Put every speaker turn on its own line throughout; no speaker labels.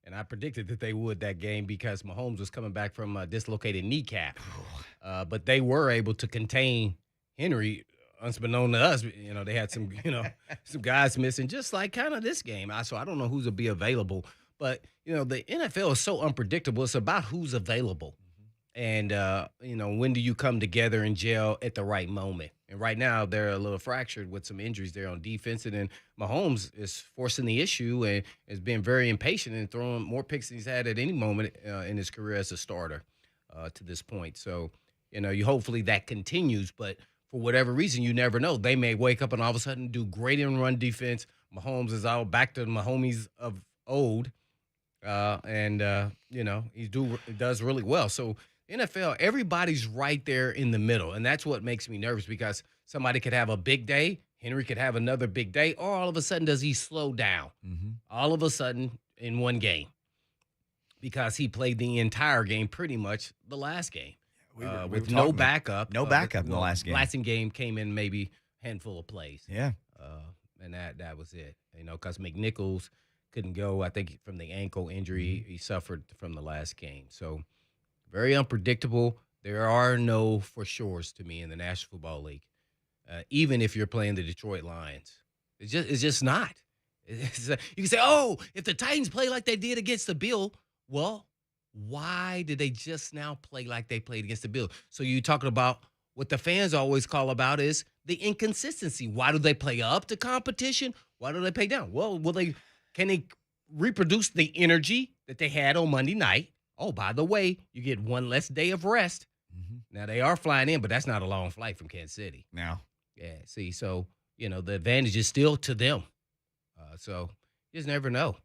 and I predicted that they would that game because Mahomes was coming back from a dislocated kneecap. But they were able to contain Henry, unbeknown to us. They had some, some guys missing, just like kind of this game. So I don't know who's will be available, but the NFL is so unpredictable. It's about who's available, and when do you come together and gel at the right moment? And right now they're a little fractured with some injuries there on defense, and then Mahomes is forcing the issue and is being very impatient and throwing more picks than he's had at any moment in his career as a starter to this point. So you hopefully that continues, but for whatever reason, you never know. They may wake up and all of a sudden do great in run defense. Mahomes is out back to the Mahomes of old, he does really well. So NFL, everybody's right there in the middle, and that's what makes me nervous because somebody could have a big day, Henry could have another big day, or all of a sudden does he slow down? All of a sudden in one game because he played the entire game pretty much the last game. With no backup.
No backup in the last game.
Last game came in maybe a handful of plays.
Yeah.
And that was it. Because McNichols couldn't go, I think, from the ankle injury he suffered from the last game. So very unpredictable. There are no for sures to me in the National Football League, even if you're playing the Detroit Lions. It's just not. You can say, oh, if the Titans play like they did against the Bill, well, why did they just now play like they played against the Bills? So you're talking about what the fans always call about is the inconsistency. Why do they play up to competition? Why do they play down? Well, can they reproduce the energy that they had on Monday night? Oh, by the way, you get one less day of rest. Now, they are flying in, but that's not a long flight from Kansas City.
No.
Yeah, see, so, the advantage is still to them. So you just never know.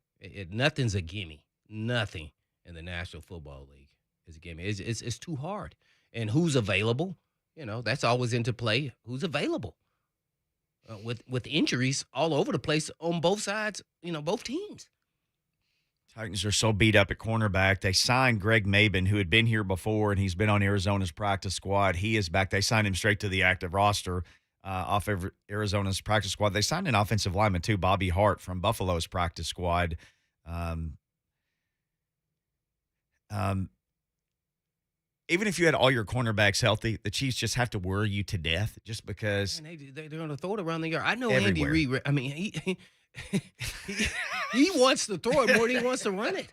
Nothing's a gimme. Nothing in the National Football League is a gimme. It's too hard. And who's available? That's always into play. Who's available? With injuries all over the place on both sides, both teams.
Titans are so beat up at cornerback. They signed Greg Maben, who had been here before, and he's been on Arizona's practice squad. He is back. They signed him straight to the active roster off of Arizona's practice squad. They signed an offensive lineman, too, Bobby Hart from Buffalo's practice squad. Even if you had all your cornerbacks healthy, the Chiefs just have to worry you to death just because.
And they're going to throw it around the yard. I know
everywhere.
Andy Reid. I mean, he wants to throw it more than he wants to run it.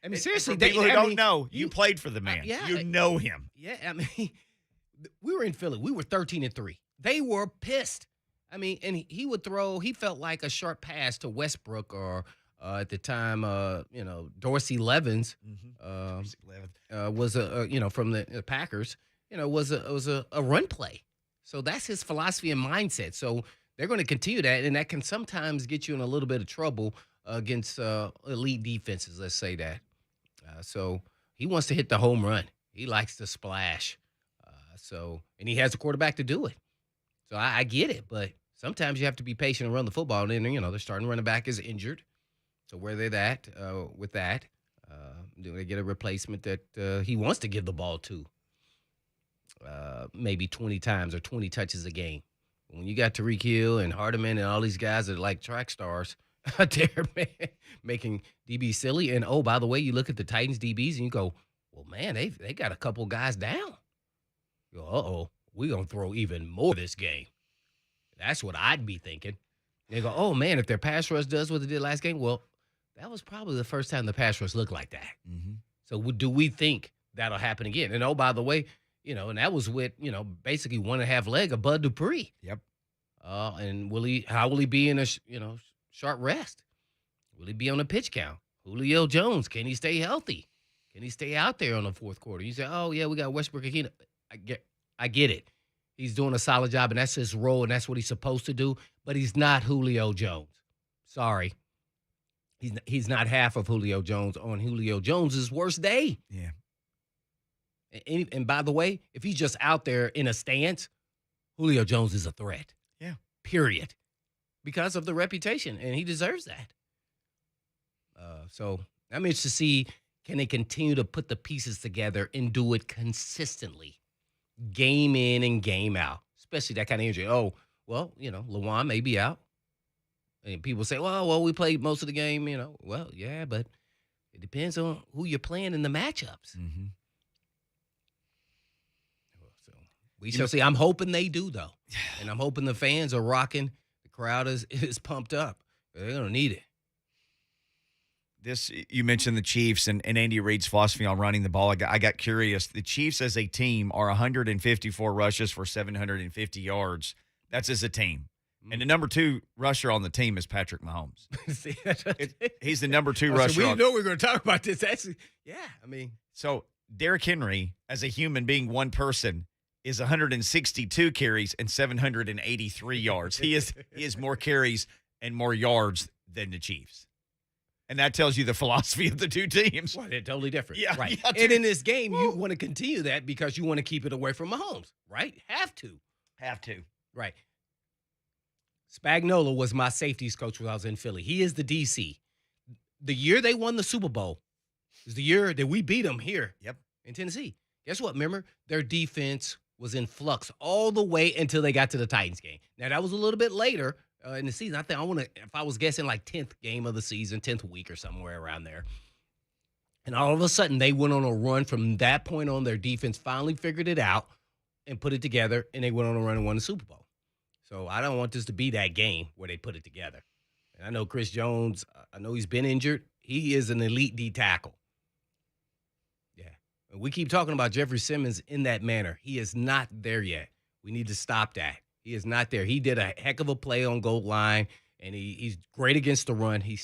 I mean, seriously.
For people who don't know, you played for the man. You know him.
Yeah, I mean, we were in Philly. We were 13-3. They were pissed. I mean, and he would throw. He felt like a short pass to Westbrook or at the time, Dorsey Levens was from the Packers. Was a run play. So that's his philosophy and mindset. So they're going to continue that, and that can sometimes get you in a little bit of trouble against elite defenses. Let's say that. So he wants to hit the home run. He likes to splash. And he has a quarterback to do it. So I get it, but sometimes you have to be patient and run the football. And then, their starting running back is injured. So where they're at with that, do they get a replacement that he wants to give the ball to maybe 20 times or 20 touches a game? When you got Tyreek Hill and Hardeman and all these guys that are like track stars out there, man, making DB silly. And, oh, by the way, you look at the Titans DBs and you go, well, man, they got a couple guys down. You go, uh-oh, we're going to throw even more this game. That's what I'd be thinking. They go, oh, man, if their pass rush does what they did last game, well, that was probably the first time the pass rush looked like that. So do we think that'll happen again? And, oh, by the way, and that was with, basically 1.5 leg of Bud Dupree.
Yep.
And how will he be in a, short rest? Will he be on a pitch count? Julio Jones, can he stay healthy? Can he stay out there on the fourth quarter? You say, oh, yeah, we got Westbrook again. I get it. He's doing a solid job, and that's his role, and that's what he's supposed to do. But he's not Julio Jones. Sorry. He's not half of Julio Jones on Julio Jones's worst day.
Yeah.
And by the way, if he's just out there in a stance, Julio Jones is a threat.
Yeah.
Period. Because of the reputation, and he deserves that. So I'm interested to see, can they continue to put the pieces together and do it consistently, game in and game out, especially that kind of injury. Oh, well, Lawan may be out. And people say, well, we played most of the game, Well, yeah, but It depends on who you're playing in the matchups.
Mm-hmm.
So we shall see. I'm hoping they do, though. And I'm hoping the fans are rocking. The crowd is pumped up. They're going to need it.
You mentioned the Chiefs and Andy Reid's philosophy on running the ball. I got curious. The Chiefs as a team are 154 rushes for 750 yards. That's as a team. And the number 2 rusher on the team is Patrick Mahomes.
See,
he's the number 2 rusher.
So we didn't know we were going to talk about this. Actually, yeah, I mean.
So Derrick Henry, as a human being, one person, is 162 carries and 783 yards. He is more carries and more yards than the Chiefs. And that tells you the philosophy of the two teams.
Well, they're totally different.
Yeah,
right.
yeah,
and in this game, you want to continue that because you want to keep it away from Mahomes, right? Have to. Right. Spagnuolo was my safeties coach when I was in Philly. He is the DC. The year they won the Super Bowl is the year that we beat them here in Tennessee. Guess what? Remember, their defense was in flux all the way until they got to the Titans game. Now, that was a little bit later in the season. If I was guessing, like 10th game of the season, 10th week or somewhere around there. And all of a sudden, they went on a run. From that point on, their defense finally figured it out and put it together, and they went on a run and won the Super Bowl. So I don't want this to be that game where they put it together. And I know Chris Jones, I know he's been injured. He is an elite D tackle. Yeah. And we keep talking about Jeffrey Simmons in that manner. He is not there yet. We need to stop that. He is not there. He did a heck of a play on goal line, and he's great against the run. He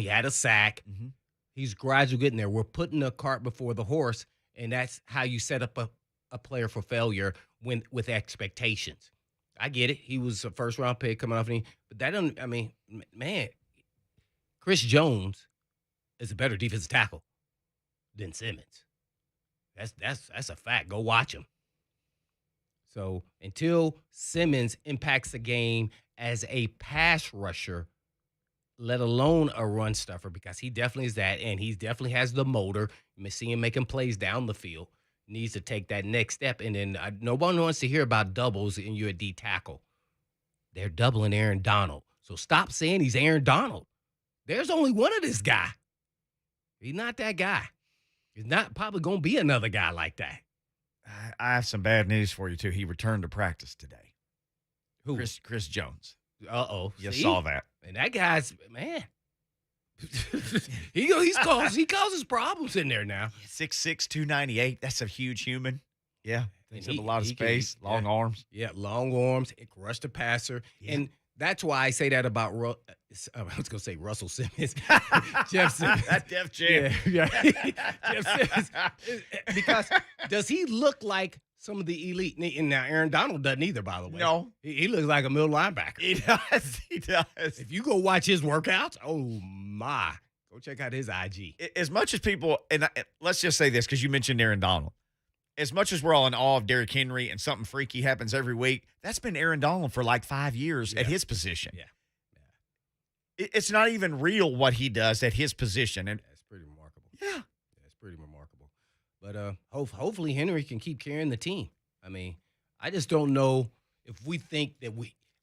had a sack. Mm-hmm. He's gradually getting there. We're putting the cart before the horse, and that's how you set up a player for failure with expectations. I get it. He was a first-round pick coming off, but that doesn't. I mean, man, Chris Jones is a better defensive tackle than Simmons. That's a fact. Go watch him. So until Simmons impacts the game as a pass rusher, let alone a run stuffer, because he definitely is that, and he definitely has the motor. You may see him making plays down the field. Needs to take that next step. And then nobody wants to hear about doubles and you're a D tackle. They're doubling Aaron Donald. So stop saying he's Aaron Donald. There's only one of this guy. He's not that guy. He's not probably going to be another guy like that.
I have some bad news for you, too. He returned to practice today.
Who?
Chris Jones.
Uh-oh.
You saw that.
And that guy's, man. he causes problems in there now.
6'6", 298. That's a huge human. Yeah. Takes up a lot of space, long arms.
Yeah, long arms. It can rush the passer. Yeah. And that's why I say that about I was going to say Russell Simmons. Jeff Simmons.
That Def Jam.
Yeah. Jeff Simmons. Because does he look like some of the elite? And now Aaron Donald doesn't either, by the way.
No.
He looks like a middle linebacker.
He does.
If you go watch his workouts, oh, my. Go check out his IG.
As much as people, and let's just say this because you mentioned Aaron Donald. As much as we're all in awe of Derrick Henry and something freaky happens every week, that's been Aaron Donald for like 5 years at his position.
Yeah.
It's not even real what he does at his position. And
it's pretty remarkable.
Yeah.
It's pretty remarkable. But hopefully Henry can keep carrying the team. I mean, I just don't know if we think that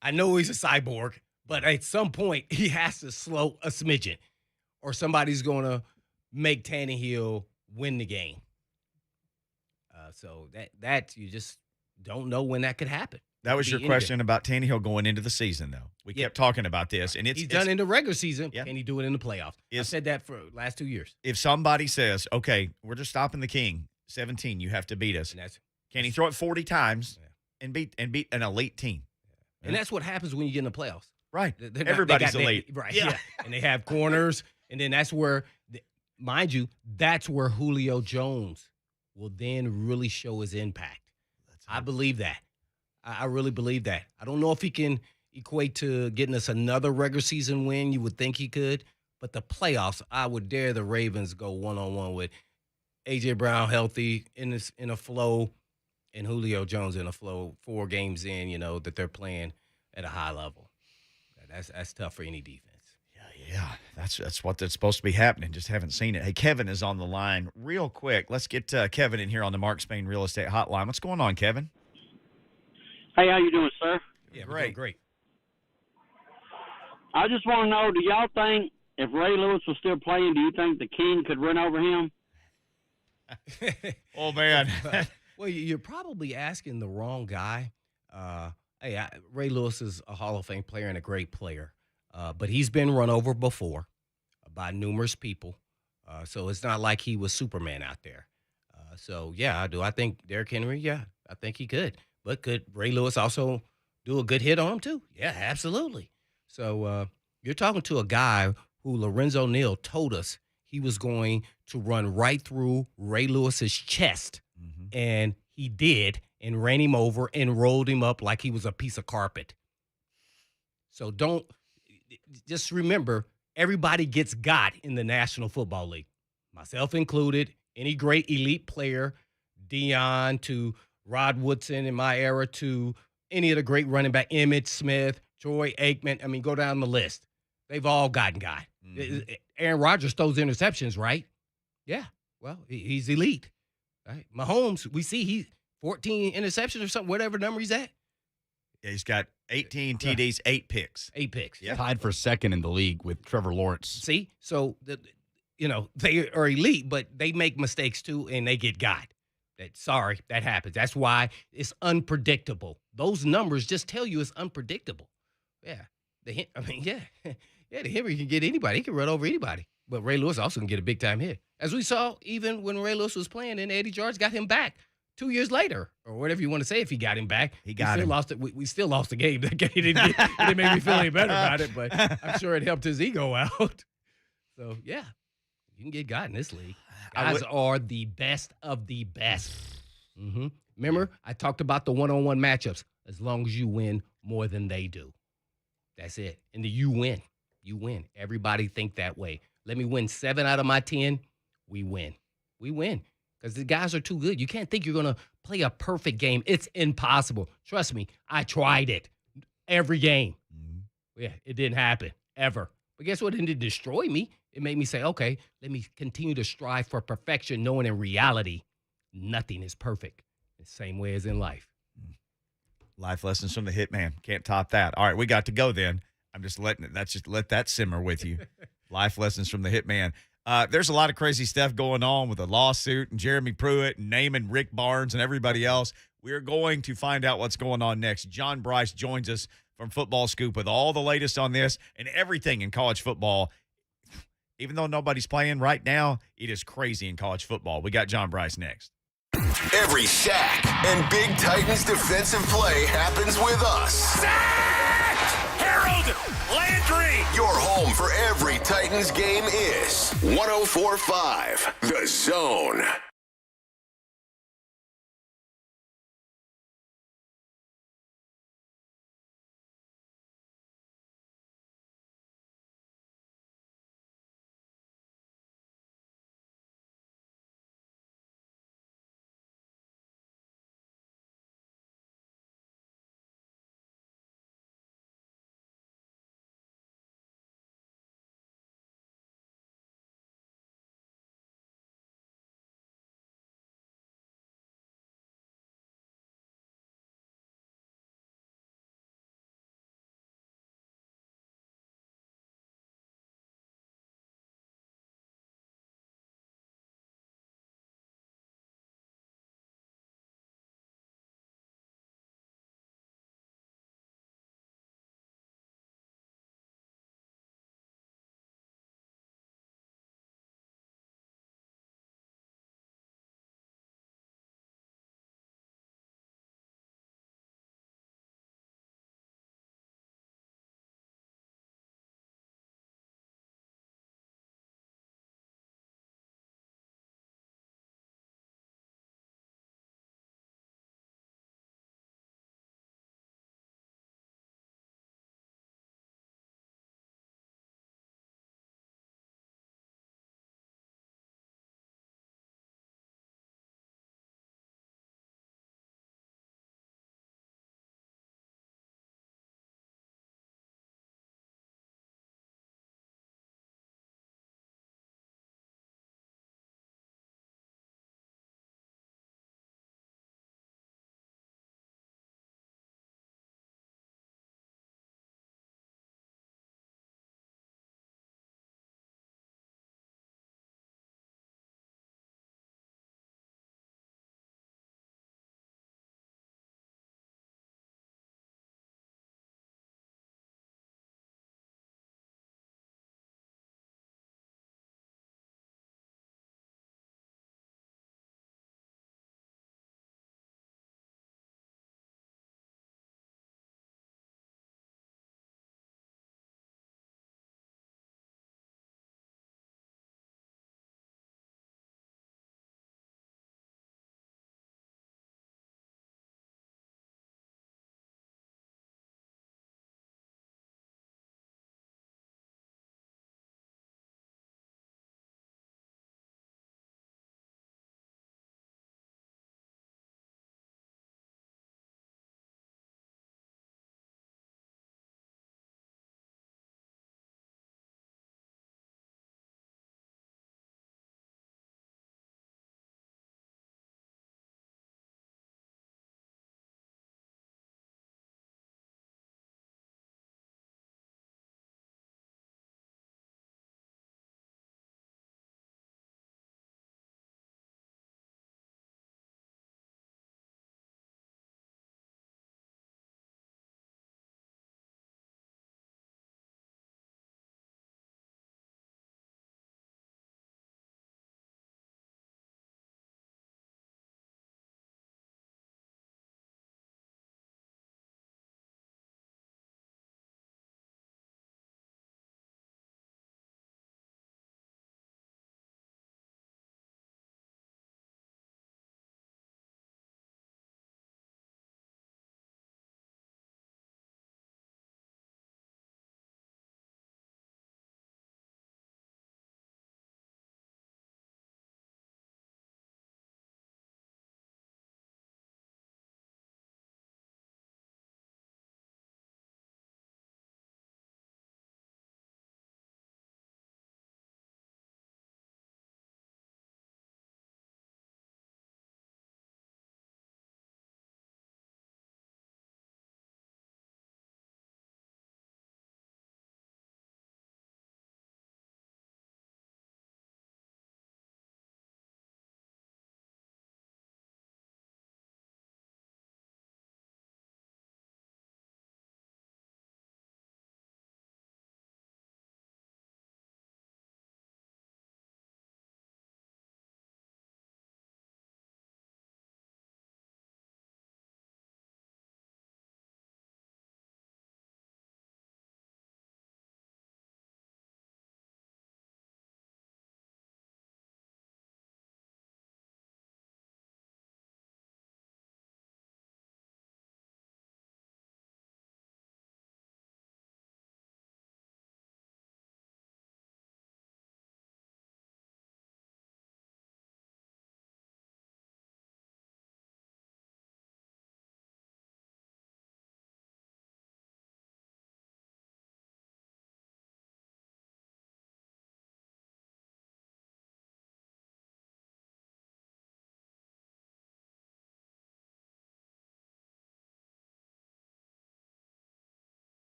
I know he's a cyborg, but at some point he has to slow a smidgen or somebody's going to make Tannehill win the game. So that you just don't know when that could happen.
That was your question about Tannehill going into the season, though. We kept talking about this, and
he's done in the regular season. Yeah. Can he do it in the playoffs? I've said that for the last 2 years.
If somebody says, "Okay, we're just stopping the king, 17, you have to beat us," can he throw it 40 times and beat an elite team?
Yeah. And that's what happens when you get in the playoffs,
right? Everybody's elite,
right? Yeah. And they have corners, and then that's where, mind you, that's where Julio Jones will then really show his impact. I believe that. I really believe that. I don't know if he can equate to getting us another regular season win. You would think he could. But the playoffs, I would dare the Ravens go one-on-one with A.J. Brown healthy in a flow and Julio Jones in a flow 4 games in, that they're playing at a high level. That's tough for any defense.
Yeah, that's what's supposed to be happening. Just haven't seen it. Hey, Kevin is on the line. Real quick, let's get Kevin in here on the Mark Spain Real Estate Hotline. What's going on, Kevin?
Hey, how you doing, sir?
Yeah, great.
I just want to know, do y'all think if Ray Lewis was still playing, do you think the King could run over him?
Oh, man.
Well, you're probably asking the wrong guy. Ray Lewis is a Hall of Fame player and a great player, but he's been run over before by numerous people. So it's not like he was Superman out there. Yeah, I do. I think Derrick Henry, yeah, I think he could. But could Ray Lewis also do a good hit on him too? Yeah, absolutely. You're talking to a guy who Lorenzo Neal told us he was going to run right through Ray Lewis's chest, and he did, and ran him over and rolled him up like he was a piece of carpet. So just remember, everybody gets got in the National Football League, myself included. Any great elite player, Dion to Rod Woodson in my era to any of the great running back, Emmitt Smith, Troy Aikman. I mean, go down the list. They've all gotten got. Aaron Rodgers throws interceptions, right? Yeah. Well, he's elite. Right? Mahomes, we see he 14 interceptions or something, whatever number he's at.
Yeah, he's got 18 TDs, 8 picks.
8 picks.
Yeah.
Tied for second in the league with Trevor Lawrence.
See? So, they are elite, but they make mistakes too, and they get got. Sorry, that happens. That's why it's unpredictable. Those numbers just tell you it's unpredictable. Yeah. The Henry can get anybody. He can run over anybody. But Ray Lewis also can get a big-time hit. As we saw, even when Ray Lewis was playing, and Eddie George got him back 2 years later, or whatever you want to say if he got him back.
He got him.
We still lost the game. That game it didn't make me feel any better about it, but I'm sure it helped his ego out. So, yeah, you can get got in this league. Guys are the best of the best. Remember, I talked about the one-on-one matchups. As long as you win more than they do. That's it. And you win. You win. Everybody think that way. Let me win 7 out of my 10. We win. We win. Because the guys are too good. You can't think you're going to play a perfect game. It's impossible. Trust me, I tried it every game. Yeah, it didn't happen, ever. But guess what? It didn't destroy me. It made me say, okay, let me continue to strive for perfection, knowing in reality, nothing is perfect. The same way as in life.
Life lessons from the hitman. Can't top that. All right, we got to go then. I'm just letting it. Just let that simmer with you. Life lessons from the hitman. There's a lot of crazy stuff going on with a lawsuit and Jeremy Pruitt and Naaman Rick Barnes and everybody else. We're going to find out what's going on next. John Brice joins us from Football Scoop with all the latest on this and everything in college football. Even though nobody's playing right now, it is crazy in college football. We got John Brice next.
Every sack and Big Titans defensive play happens with us.
Sack! Harold Landry!
Your home for every Titans game is 104.5 The Zone.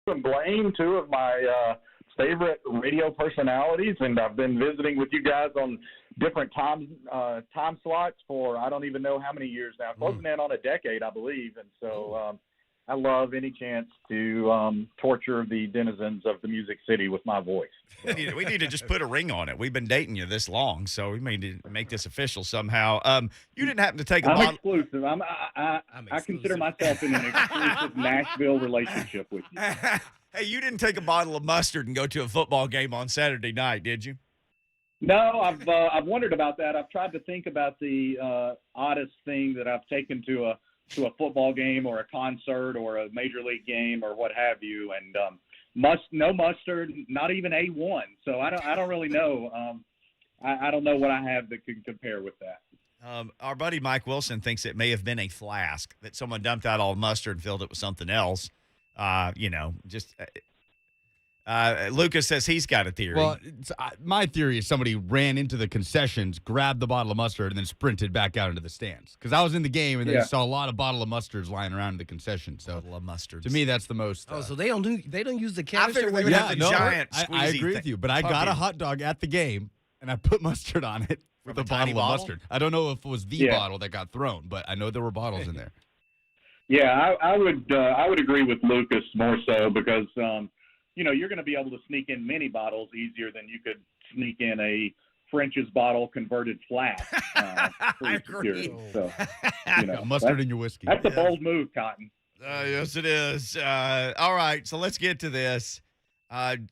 and Blaine, two of my favorite radio personalities, and I've been visiting with you guys on different time slots for I don't even know how many years now, closing in on a decade, I believe. And so I love any chance to torture the denizens of the Music City with my voice.
We need to just put a ring on it. We've been dating you this long, so we need to make this official somehow. You didn't happen to take a
I'm
bottle.
Exclusive. I consider myself in an exclusive Nashville relationship with you.
Hey, you didn't take a bottle of mustard and go to a football game on Saturday night, did you?
No, I've wondered about that. I've tried to think about the oddest thing that I've taken to a football game or a concert or a major league game or what have you, and no mustard, not even A1. So I don't really know. I don't know what I have that can compare with that.
Our buddy Mike Wilson thinks it may have been a flask that someone dumped out all the mustard and filled it with something else. Lucas says he's got a theory.
Well, my theory is somebody ran into the concessions, grabbed the bottle of mustard, and then sprinted back out into the stands. Because I was in the game and saw a lot of bottle of mustards lying around in the concession. So
bottle of mustards.
To me, that's the most.
So they don't use the
I figured they would have the giant.
I agree with you, but I got a hot dog at the game and I put mustard on it with a bottle of mustard. I don't know if it was the bottle that got thrown, but I know there were bottles in there.
Yeah, I would agree with Lucas more so because you're going to be able to sneak in mini bottles easier than you could sneak in a French's bottle converted flat.
I agree.
So,
mustard in your whiskey.
That's a bold move, Cotton.
Yes, it is. All right, so let's get to this.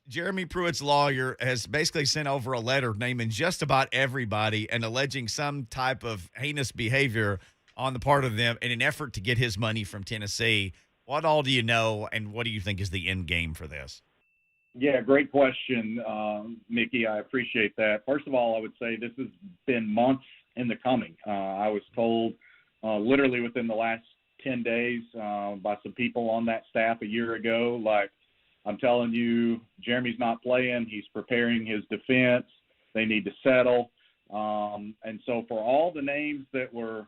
Jeremy Pruitt's lawyer has basically sent over a letter naming just about everybody and alleging some type of heinous behavior on the part of them in an effort to get his money from Tennessee. What all do you know, and what do you think is the end game for this?
Yeah, great question, Mickey. I appreciate that. First of all, I would say this has been months in the coming. I was told literally within the last 10 days by some people on that staff a year ago, like, I'm telling you, Jeremy's not playing. He's preparing his defense. They need to settle. And so for all the names that were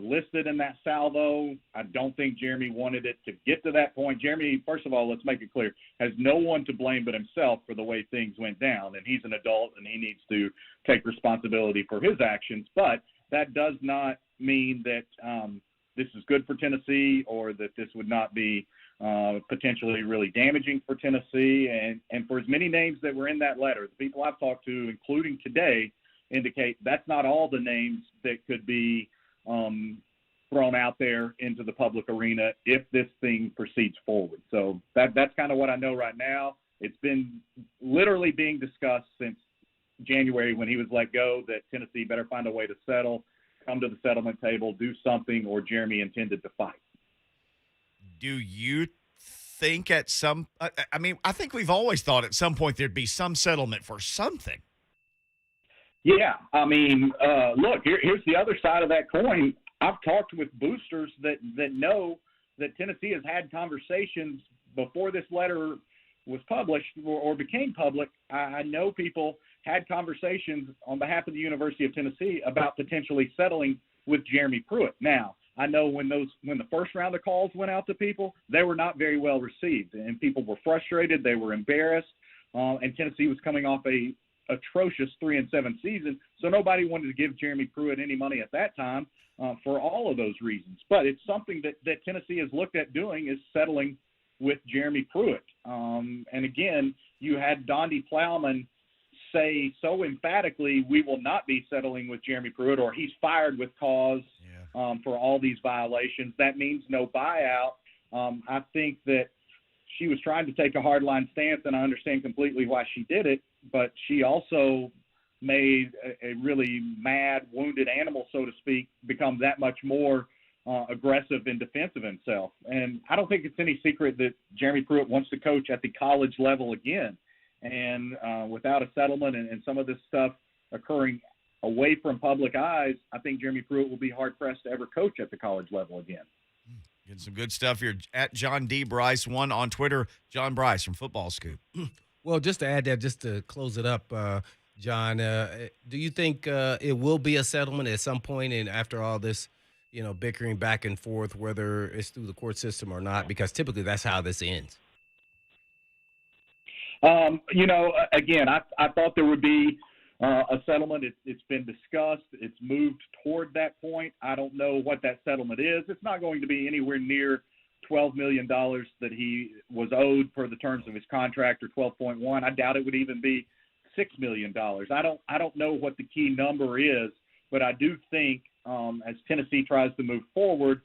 listed in that salvo, I don't think Jeremy wanted it to get to that point. Jeremy, first of all, let's make it clear, has no one to blame but himself for the way things went down, and he's an adult and he needs to take responsibility for his actions. But that does not mean that this is good for Tennessee or that this would not be potentially really damaging for Tennessee. And for as many names that were in that letter, the people I've talked to, including today, indicate that's not all the names that could be thrown out there into the public arena if this thing proceeds forward. So that's kind of what I know right now. It's been literally being discussed since January when he was let go that Tennessee better find a way to settle, come to the settlement table, do something, or Jeremy intended to fight.
Do you think at some – I think we've always thought at some point there'd be some settlement for something.
Yeah, look, here's the other side of that coin. I've talked with boosters that know that Tennessee has had conversations before this letter was published or became public. I know people had conversations on behalf of the University of Tennessee about potentially settling with Jeremy Pruitt. Now, I know when the first round of calls went out to people, they were not very well received, and people were frustrated. They were embarrassed, and Tennessee was coming off a atrocious 3-7 season, so nobody wanted to give Jeremy Pruitt any money at that time for all of those reasons. But it's something that Tennessee has looked at doing is settling with Jeremy Pruitt. And again, you had Donde Plowman say so emphatically, we will not be settling with Jeremy Pruitt, or he's fired with cause for all these violations. That means no buyout. I think that she was trying to take a hardline stance, and I understand completely why she did it, but she also made a really mad, wounded animal, so to speak, become that much more aggressive in defense of himself. And I don't think it's any secret that Jeremy Pruitt wants to coach at the college level again. And without a settlement and some of this stuff occurring away from public eyes, I think Jeremy Pruitt will be hard-pressed to ever coach at the college level again.
Getting some good stuff here. At John D. Brice, one on Twitter, John Brice from FootballScoop.
Well, just to add that, just to close it up, John, do you think it will be a settlement at some point, and after all this, bickering back and forth, whether it's through the court system or not? Because typically that's how this ends.
Again, I thought there would be a settlement. It's been discussed. It's moved toward that point. I don't know what that settlement is. It's not going to be anywhere near $12 million that he was owed per the terms of his contract, or 12.1. I doubt it would even be $6 million. I don't know what the key number is, but I do think as Tennessee tries to move forward,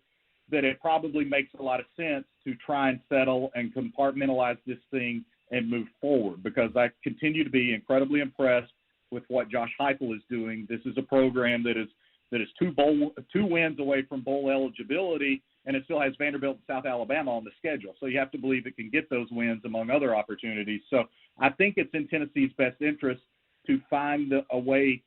that it probably makes a lot of sense to try and settle and compartmentalize this thing and move forward, because I continue to be incredibly impressed with what Josh Heupel is doing. This is a program that is two wins away from bowl eligibility, and it still has Vanderbilt and South Alabama on the schedule. So you have to believe it can get those wins among other opportunities. So I think it's in Tennessee's best interest to find a way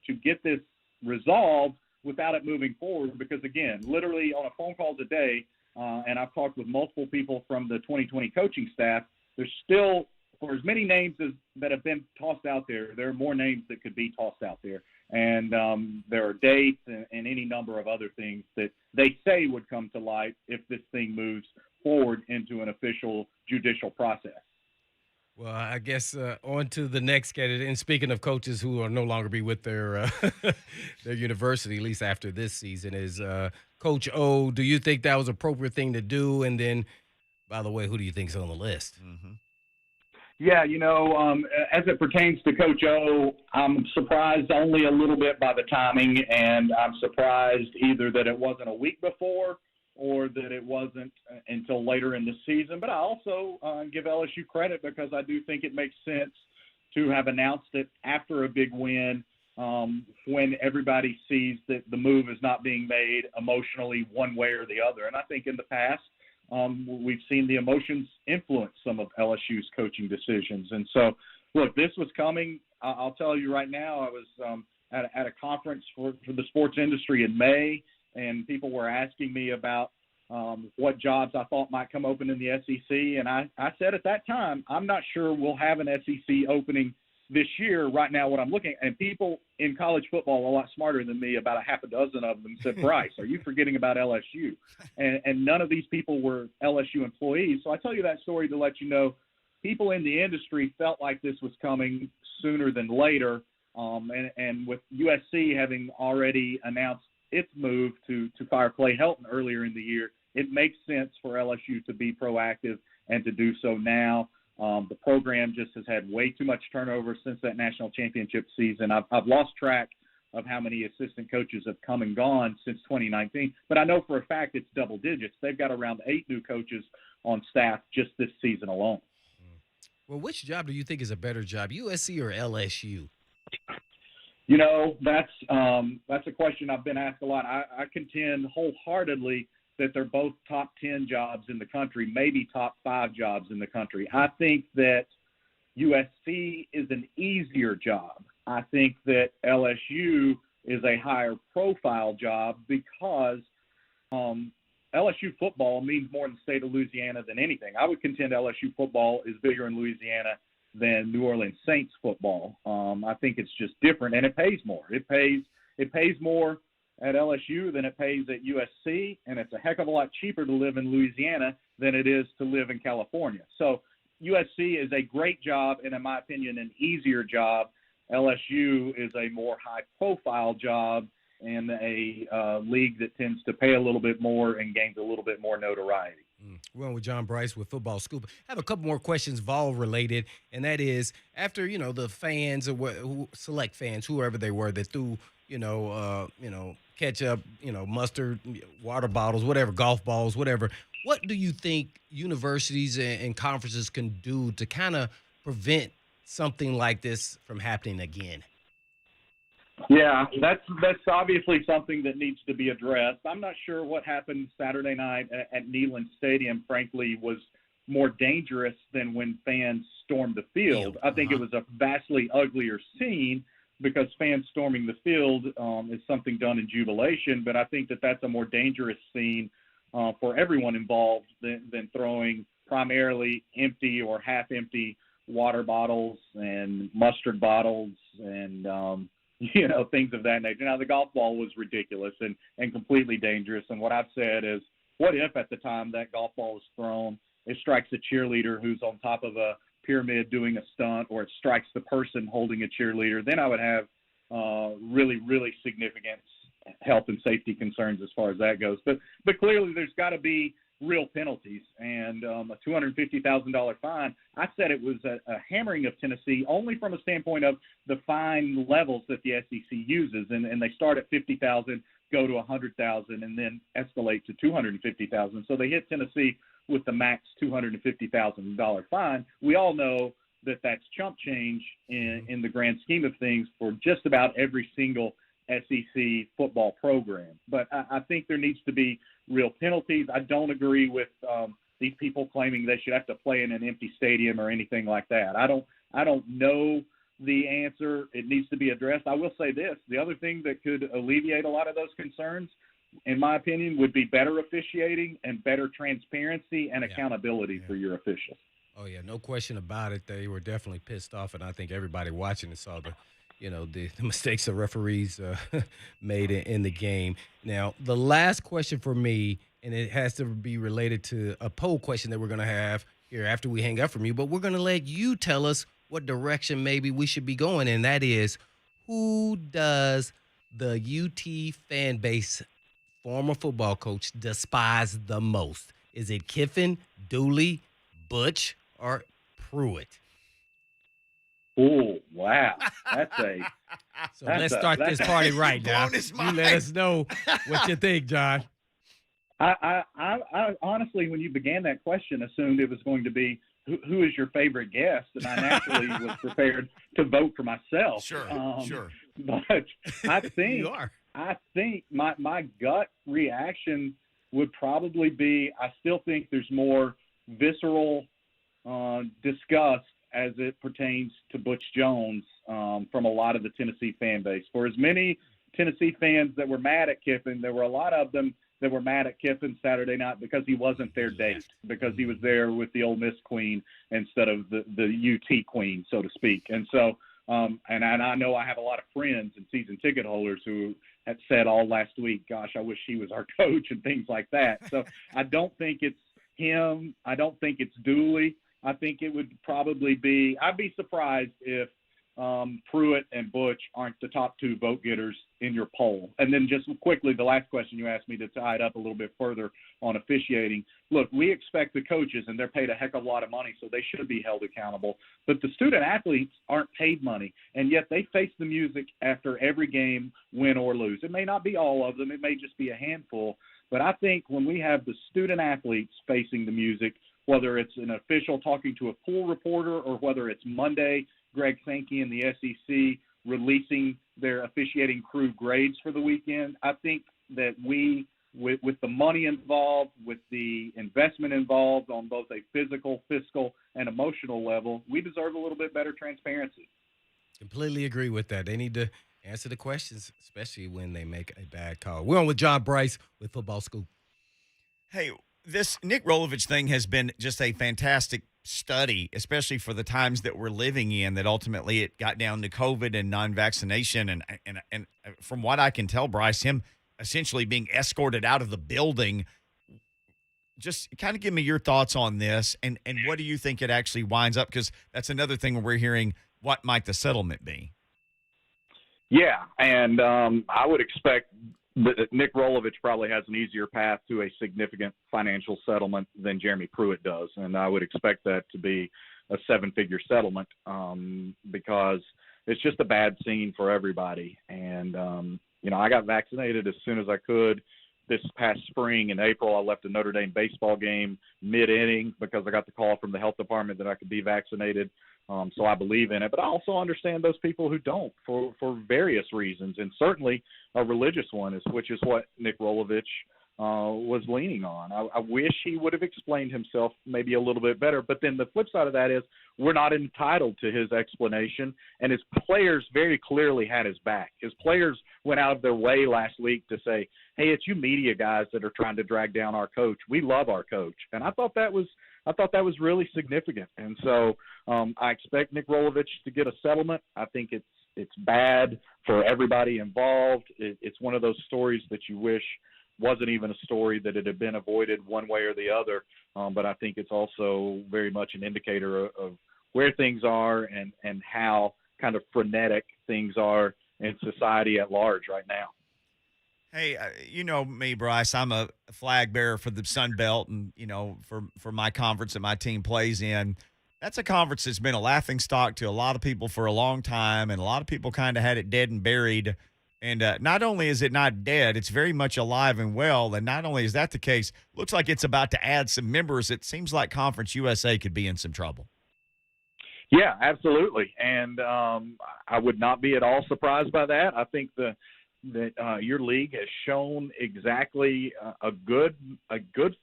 to get this resolved without it moving forward, because, again, literally on a phone call today, and I've talked with multiple people from the 2020 coaching staff, there's still, for as many names that have been tossed out there, there are more names that could be tossed out there. And there are dates and any number of other things that they say would come to light if this thing moves forward into an official judicial process.
Well, I guess on to the next candidate. And speaking of coaches who will no longer be with their their university, at least after this season, is Coach O. Do you think that was an appropriate thing to do? And then, by the way, who do you think is on the list?
Mm-hmm.
Yeah, as it pertains to Coach O, I'm surprised only a little bit by the timing, and I'm surprised either that it wasn't a week before or that it wasn't until later in the season. But I also give LSU credit, because I do think it makes sense to have announced it after a big win, when everybody sees that the move is not being made emotionally one way or the other. And I think in the past, we've seen the emotions influence some of LSU's coaching decisions. And so, look, this was coming. I'll tell you right now, I was at a conference for the sports industry in May, and people were asking me about what jobs I thought might come open in the SEC. And I said at that time, I'm not sure we'll have an SEC opening this year. Right now, what I'm looking at, and people in college football a lot smarter than me, about a half a dozen of them said, Brice, are you forgetting about LSU? And none of these people were LSU employees. So I tell you that story to let you know people in the industry felt like this was coming sooner than later. And with USC having already announced its move to fire Clay Helton earlier in the year, it makes sense for LSU to be proactive and to do so now. The program just has had way too much turnover since that national championship season. I've lost track of how many assistant coaches have come and gone since 2019, but I know for a fact it's double digits. They've got around 8 new coaches on staff just this season alone.
Well, which job do you think is a better job, USC or LSU?
That's a question I've been asked a lot. I contend wholeheartedly that they're both top 10 jobs in the country, maybe top 5 jobs in the country. I think that USC is an easier job. I think that LSU is a higher profile job, because LSU football means more in the state of Louisiana than anything. I would contend LSU football is bigger in Louisiana than New Orleans Saints football. I think it's just different, and it pays more. It pays more at LSU than it pays at USC, and it's a heck of a lot cheaper to live in Louisiana than it is to live in California. So USC is a great job, and in my opinion, an easier job. LSU is a more high-profile job in a league that tends to pay a little bit more and gains a little bit more notoriety.
We're on with John Brice with Football Scoop. I have a couple more questions Vol related, and that is after the fans or select fans, whoever they were, that threw ketchup, mustard, water bottles, whatever, golf balls, whatever. What do you think universities and conferences can do to kind of prevent something like this from happening again?
Yeah, that's obviously something that needs to be addressed. I'm not sure what happened Saturday night at Neyland Stadium, frankly, was more dangerous than when fans stormed the field. I think it was a vastly uglier scene, because fans storming the field is something done in jubilation, but I think that that's a more dangerous scene for everyone involved than throwing primarily empty or half-empty water bottles and mustard bottles and things of that nature. Now, the golf ball was ridiculous and completely dangerous, and what I've said is, what if at the time that golf ball is thrown, it strikes a cheerleader who's on top of a pyramid doing a stunt or it strikes the person holding a cheerleader, then I would have really, really significant health and safety concerns as far as that goes. But clearly there's got to be real penalties, and a $250,000 fine. I said it was a hammering of Tennessee only from a standpoint of the fine levels that the SEC uses, and they start at $50,000, go to $100,000, and then escalate to $250,000. So they hit Tennessee with the max $250,000 fine. We all know that that's chump change in the grand scheme of things for just about every single SEC football program. But I think there needs to be real penalties. I don't agree with these people claiming they should have to play in an empty stadium or anything like that. I don't know the answer. It needs to be addressed. I will say this: the other thing that could alleviate a lot of those concerns, in my opinion, would be better officiating and better transparency and accountability for your officials.
Oh yeah, no question about it. They were definitely pissed off, and I think everybody watching it saw the mistakes the referees made in the game. Now, the last question for me, and it has to be related to a poll question that we're going to have here after we hang up from you, but we're going to let you tell us what direction maybe we should be going, and that is, who does the UT fan base, former football coach, despise the most? Is it Kiffin, Dooley, Butch, or Pruitt?
Oh, wow.
Let's start this party right now. You let us know what you think, John.
I honestly, when you began that question, assumed it was going to be who is your favorite guest, and I naturally was prepared to vote for myself.
Sure.
But I think
You are.
I think my gut reaction would probably be, I still think there's more visceral disgust as it pertains to Butch Jones from a lot of the Tennessee fan base. For as many Tennessee fans that were mad at Kiffin, there were a lot of them that were mad at Kiffin Saturday night because he wasn't their date, because he was there with the Ole Miss queen instead of the UT queen, so to speak. And so, and I know I have a lot of friends and season ticket holders who had said all last week, gosh, I wish he was our coach and things like that. So I don't think it's him. I don't think it's Dooley. I think it would probably be – I'd be surprised if Pruitt and Butch aren't the top two vote getters in your poll. And then just quickly, the last question you asked me to tie it up a little bit further on officiating. Look, we expect the coaches, and they're paid a heck of a lot of money, so they should be held accountable. But the student athletes aren't paid money, and yet they face the music after every game, win or lose. It may not be all of them. It may just be a handful. But I think when we have the student athletes facing the music, whether it's an official talking to a pool reporter or whether it's Monday, Greg Sankey and the SEC releasing their officiating crew grades for the weekend, I think that we, with the money involved, with the investment involved on both a physical, fiscal, and emotional level, we deserve a little bit better transparency.
Completely agree with that. They need to answer the questions, especially when they make a bad call. We're on with John Brice with Football Scoop.
Hey, this Nick Rolovich thing has been just a fantastic study, especially for the times that we're living in, that ultimately it got down to COVID and non-vaccination. And from what I can tell, Brice, him essentially being escorted out of the building. Just kind of give me your thoughts on this, and what do you think it actually winds up? Because that's another thing where we're hearing, what might the settlement be?
Yeah, and I would expect that Nick Rolovich probably has an easier path to a significant financial settlement than Jeremy Pruitt does, and I would expect that to be a seven-figure settlement because it's just a bad scene for everybody. And, I got vaccinated as soon as I could. This past spring in April, I left a Notre Dame baseball game mid-inning because I got the call from the health department that I could be vaccinated. So I believe in it. But I also understand those people who don't for various reasons, and certainly a religious one, which is what Nick Rolovich was leaning on. I wish he would have explained himself maybe a little bit better. But then the flip side of that is we're not entitled to his explanation, and his players very clearly had his back. His players went out of their way last week to say, hey, it's you media guys that are trying to drag down our coach. We love our coach. And I thought that was really significant. And so I expect Nick Rolovich to get a settlement. I think it's bad for everybody involved. It's one of those stories that you wish wasn't even a story, that it had been avoided one way or the other. But I think it's also very much an indicator of where things are and how kind of frenetic things are in society at large right now.
Hey, you know me, Brice. I'm a flag bearer for the Sun Belt, and for my conference that my team plays in. That's a conference that's been a laughing stock to a lot of people for a long time, and a lot of people kind of had it dead and buried. And not only is it not dead, it's very much alive and well. And not only is that the case, looks like it's about to add some members. It seems like Conference USA could be in some trouble.
Yeah, absolutely. And I would not be at all surprised by that. I think that your league has shown exactly a good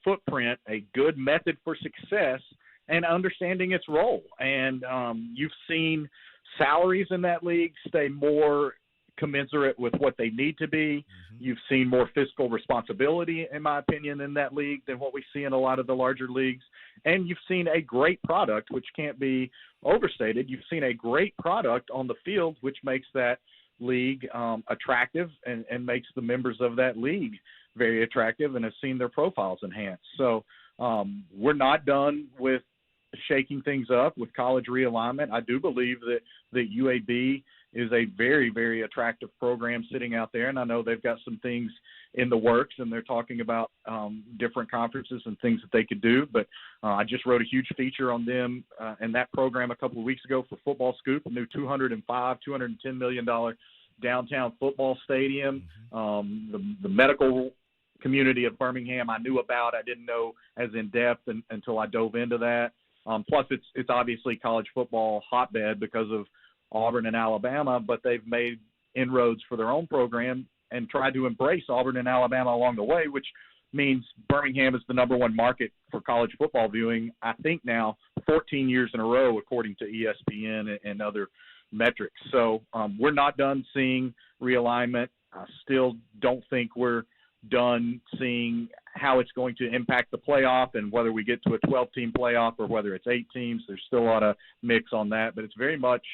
footprint, a good method for success, and understanding its role. And you've seen salaries in that league stay more commensurate with what they need to be. Mm-hmm. You've seen more fiscal responsibility, in my opinion, in that league than what we see in a lot of the larger leagues. And you've seen a great product, which can't be overstated. You've seen a great product on the field, which makes that league attractive and makes the members of that league very attractive and have seen their profiles enhanced. So we're not done with shaking things up with college realignment. I do believe that UAB is a very, very attractive program sitting out there, and I know they've got some things in the works, and they're talking about different conferences and things that they could do. But I just wrote a huge feature on them and that program a couple of weeks ago for FootballScoop, a new $210 million downtown football stadium. The medical community of Birmingham I knew about. I didn't know as in depth until I dove into that. Plus, it's obviously college football hotbed because of Auburn and Alabama, but they've made inroads for their own program and tried to embrace Auburn and Alabama along the way, which means Birmingham is the number one market for college football viewing, I think now 14 years in a row, according to ESPN and other metrics. So we're not done seeing realignment. I still don't think we're done seeing how it's going to impact the playoff and whether we get to a 12-team playoff or whether it's 8 teams. There's still a lot of mix on that, but it's very much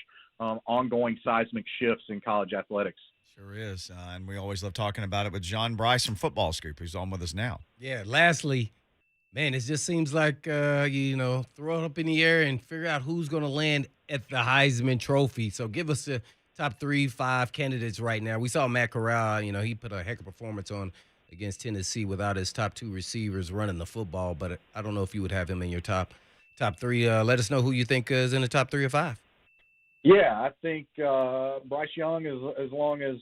ongoing seismic shifts in college athletics.
Sure is, and we always love talking about it with John Brice from FootballScoop, who's on with us now.
Yeah, lastly, man, it just seems like, throw it up in the air and figure out who's going to land at the Heisman Trophy. So give us the top 3-5 candidates right now. We saw Matt Corral, he put a heck of a performance on against Tennessee without his top 2 receivers running the football, but I don't know if you would have him in your top 3. Let us know who you think is in the top 3 or 5.
Yeah, I think Bryce Young, as long as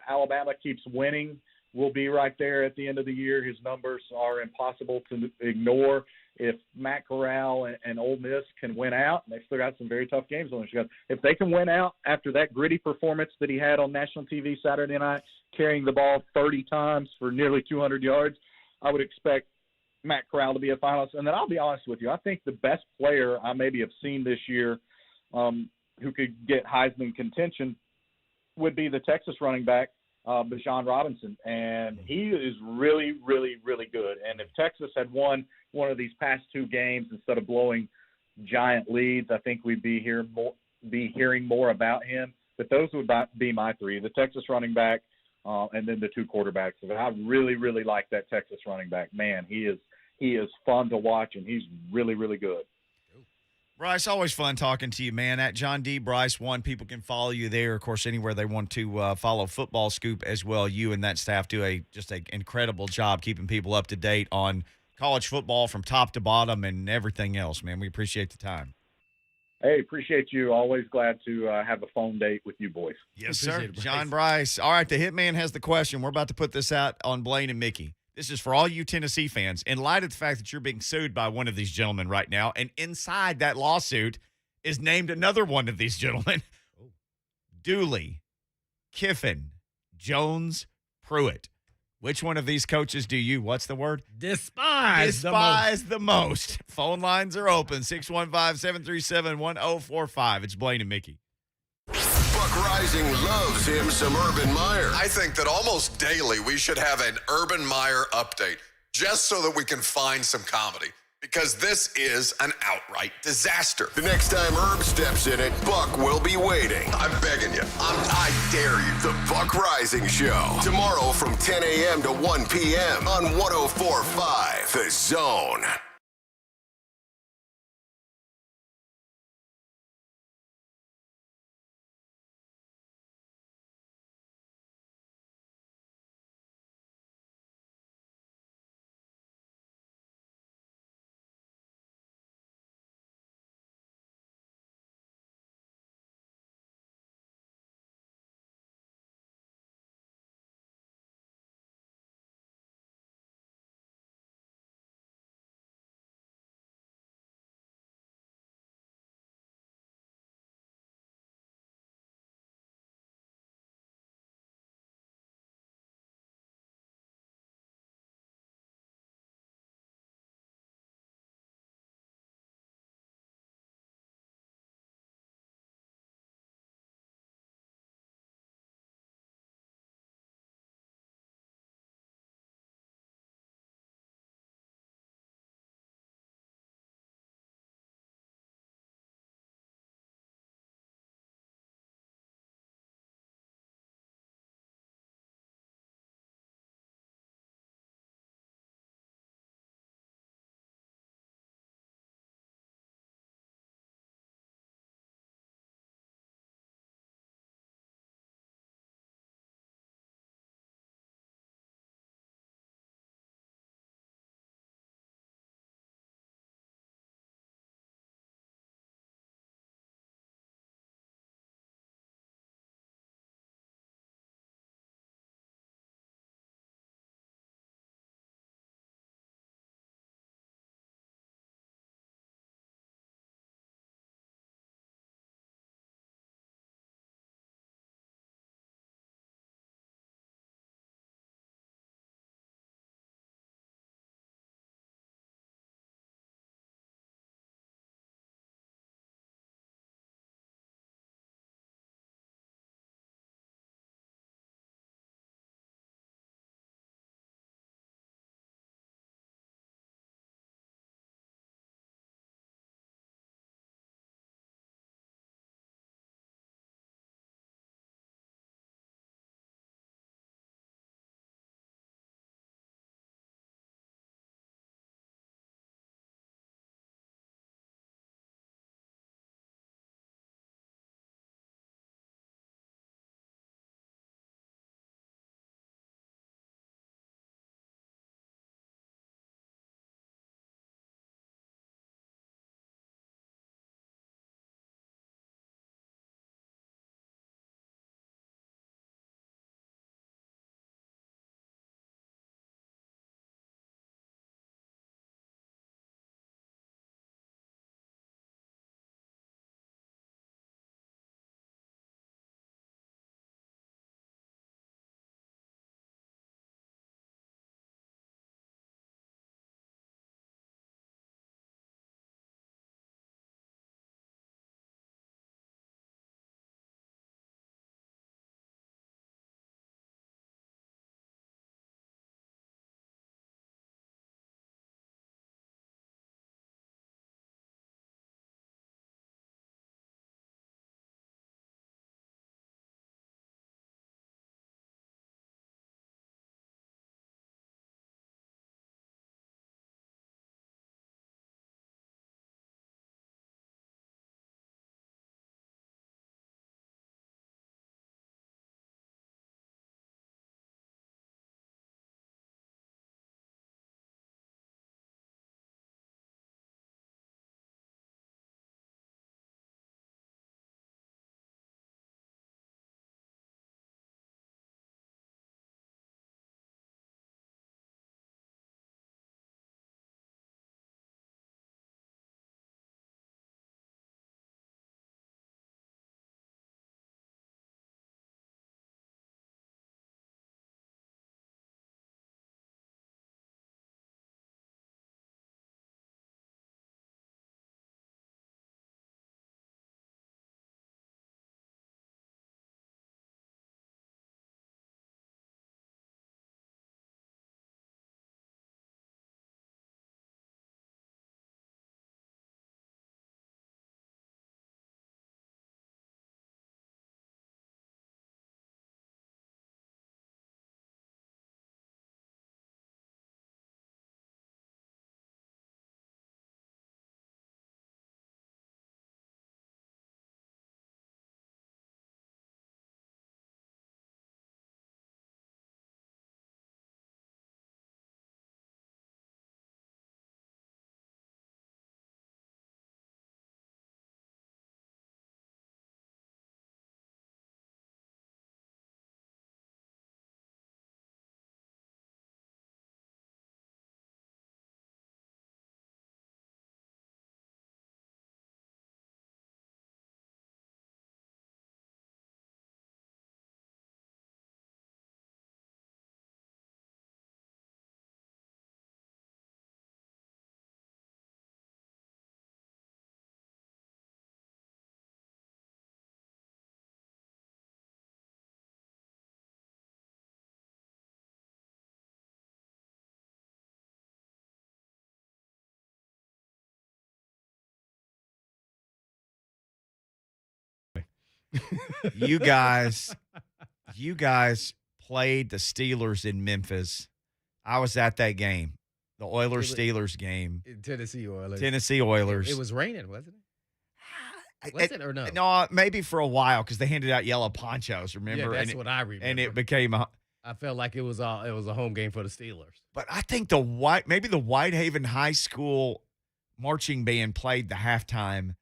Alabama keeps winning, will be right there at the end of the year. His numbers are impossible to ignore. If Matt Corral and Ole Miss can win out, and they've still got some very tough games on their schedule, if they can win out after that gritty performance that he had on national TV Saturday night, carrying the ball 30 times for nearly 200 yards, I would expect Matt Corral to be a finalist. And then I'll be honest with you, I think the best player I maybe have seen this year who could get Heisman contention would be the Texas running back, Deshaun Robinson. And he is really, really, really good. And if Texas had won one of these past 2 games instead of blowing giant leads, I think we'd be hearing more about him. But those would be my 3, the Texas running back and then the 2 quarterbacks. I really, really like that Texas running back. Man, he is fun to watch, and he's really, really good.
Brice, always fun talking to you, man. At John D. Brice 1, people can follow you there. Of course, anywhere they want to follow FootballScoop as well. You and that staff do just an incredible job keeping people up to date on college football from top to bottom and everything else, man. We appreciate the time.
Hey, appreciate you. Always glad to have a phone date with you boys.
Yes, sir. John Brice. All right, the Hitman has the question. We're about to put this out on Blaine and Mickey. This is for all you Tennessee fans. In light of the fact that you're being sued by one of these gentlemen right now, and inside that lawsuit is named another one of these gentlemen, Dooley, Kiffin, Jones, Pruitt. Which one of these coaches do you, what's the word?
Despise
the most. Phone lines are open, 615-737-1045. It's Blaine and Mickey.
Buck Rising loves him some Urban Meyer.
I think that almost daily we should have an Urban Meyer update just so that we can find some comedy, because this is an outright disaster.
The next time Herb steps in it, Buck will be waiting.
I'm begging you. I dare you.
The Buck Rising Show. Tomorrow from 10 a.m. to 1 p.m. on 104.5 The Zone.
You guys played the Steelers in Memphis. I was at that game, the Oilers-Steelers game.
Tennessee Oilers.
Tennessee Oilers.
It was raining, wasn't it? Was it or no?
No, maybe for a while because they handed out yellow ponchos, remember?
Yeah, that's what I remember.
And it became
I felt like it was a home game for the Steelers.
But I think the Whitehaven High School marching band played the halftime,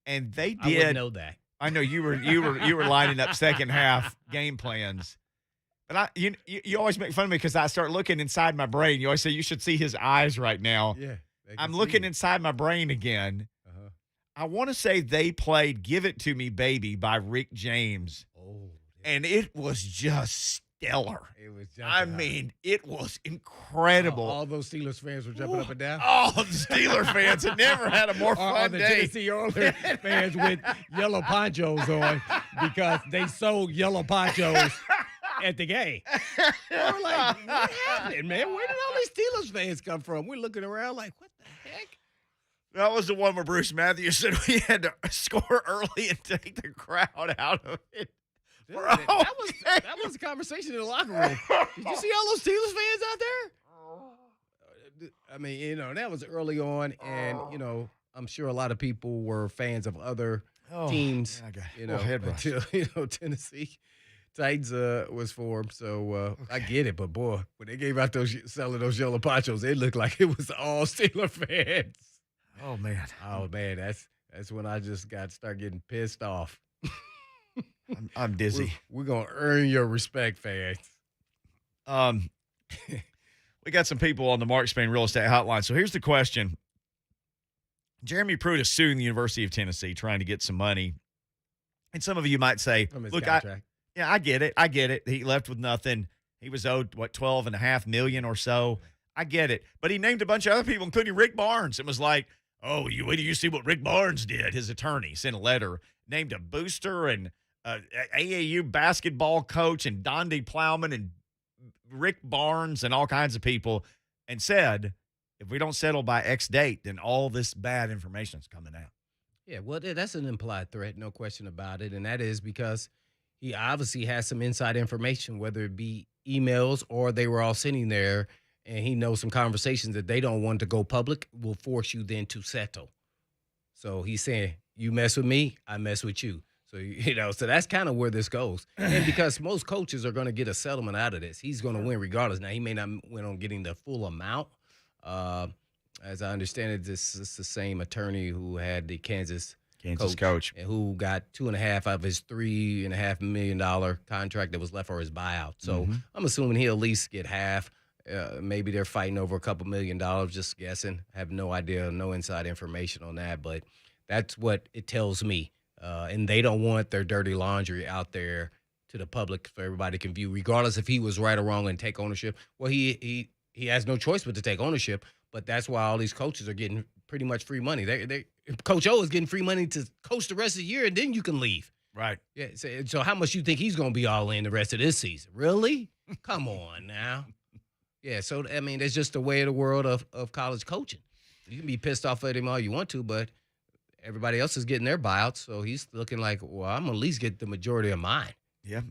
and they did.
I wouldn't know that.
I know you were lining up second half game plans. But you always make fun of me because I start looking inside my brain. You always say you should see his eyes right now.
Yeah.
I'm looking inside my brain again.
Uh-huh.
I want to say they played "Give It to Me, Baby" by Rick James.
Oh.
And it was just stellar.
It was
it was incredible.
All those Steelers fans were jumping up and down.
Oh, the Steeler fans had never had a more fun
the
day.
Tennessee Oilers fans with yellow ponchos on because they sold yellow ponchos at the game. We're like, what happened, man? Where did all these Steelers fans come from? We're looking around like, what the heck?
That was the one where Bruce Matthews said we had to score early and take the crowd out of it.
Dude, that was a conversation in the locker room. Did you see all those Steelers fans out there? I mean, that was early on, and I'm sure a lot of people were fans of other teams. Until Tennessee Titans was formed. So I get it, but boy, when they gave out selling those yellow ponchos, it looked like it was all Steeler fans.
Oh man,
that's when I just start getting pissed off.
I'm dizzy.
We're gonna earn your respect, fans.
We got some people on the Mark Spain Real Estate Hotline. So here's the question: Jeremy Pruitt is suing the University of Tennessee, trying to get some money. And some of you might say, "Look, I get it. He left with nothing. He was owed $12.5 million or so. I get it." But he named a bunch of other people, including Rick Barnes. It was like, "Oh, wait till you see what Rick Barnes did." His attorney sent a letter, named a booster and AAU basketball coach and Donde Plowman and Rick Barnes and all kinds of people, and said, if we don't settle by X date, then all this bad information is coming out.
Yeah, well, that's an implied threat, no question about it, and that is because he obviously has some inside information, whether it be emails or they were all sitting there, and he knows some conversations that they don't want to go public will force you then to settle. So he's saying, you mess with me, I mess with you. So, so that's kind of where this goes. And because most coaches are going to get a settlement out of this, he's going to win regardless. Now, he may not win on getting the full amount. As I understand it, this is the same attorney who had the Kansas coach. And who got 2.5 of his $3.5 million contract that was left for his buyout. So I'm assuming he'll at least get half. Maybe they're fighting over a couple $1 million, just guessing. I have no idea, no inside information on that, but that's what it tells me. And they don't want their dirty laundry out there to the public so everybody can view, regardless if he was right or wrong and take ownership. Well, he has no choice but to take ownership, but that's why all these coaches are getting pretty much free money. Coach O is getting free money to coach the rest of the year, and then you can leave.
Right.
Yeah. So how much you think he's going to be all in the rest of this season? Really? Come on now. Yeah, so, I mean, that's just the way of the world of college coaching. You can be pissed off at him all you want to, but everybody else is getting their buyouts, so he's looking like, well, I'm going to at least get the majority of mine.
Yeah.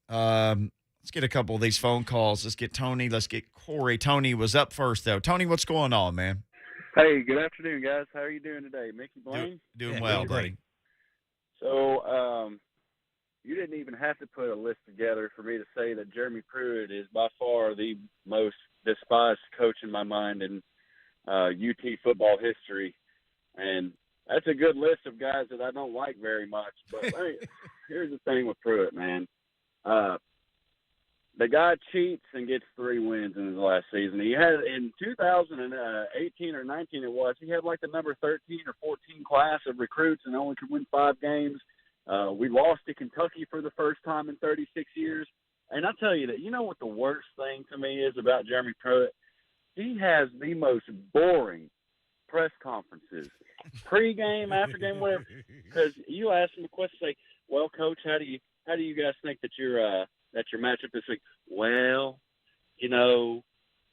Let's get a couple of these phone calls. Let's get Tony. Let's get Corey. Tony was up first, though. Tony, what's going on, man?
Hey, good afternoon, guys. How are you doing today? Mickey Blaine?
Doing well, buddy.
So, you didn't even have to put a list together for me to say that Jeremy Pruitt is by far the most despised coach in my mind in UT football history. And that's a good list of guys that I don't like very much. But here's the thing with Pruitt, man. The guy cheats and gets 3 wins in his last season. He had, in 2018 or 19 it was, he had like the number 13 or 14 class of recruits and only could win 5 games. We lost to Kentucky for the first time in 36 years. And I tell you that, you know what the worst thing to me is about Jeremy Pruitt? He has the most boring press conferences, pre-game, after game, whatever. Because you ask him a question, say, "Well, Coach, how do you guys think that your matchup this week?" "Well,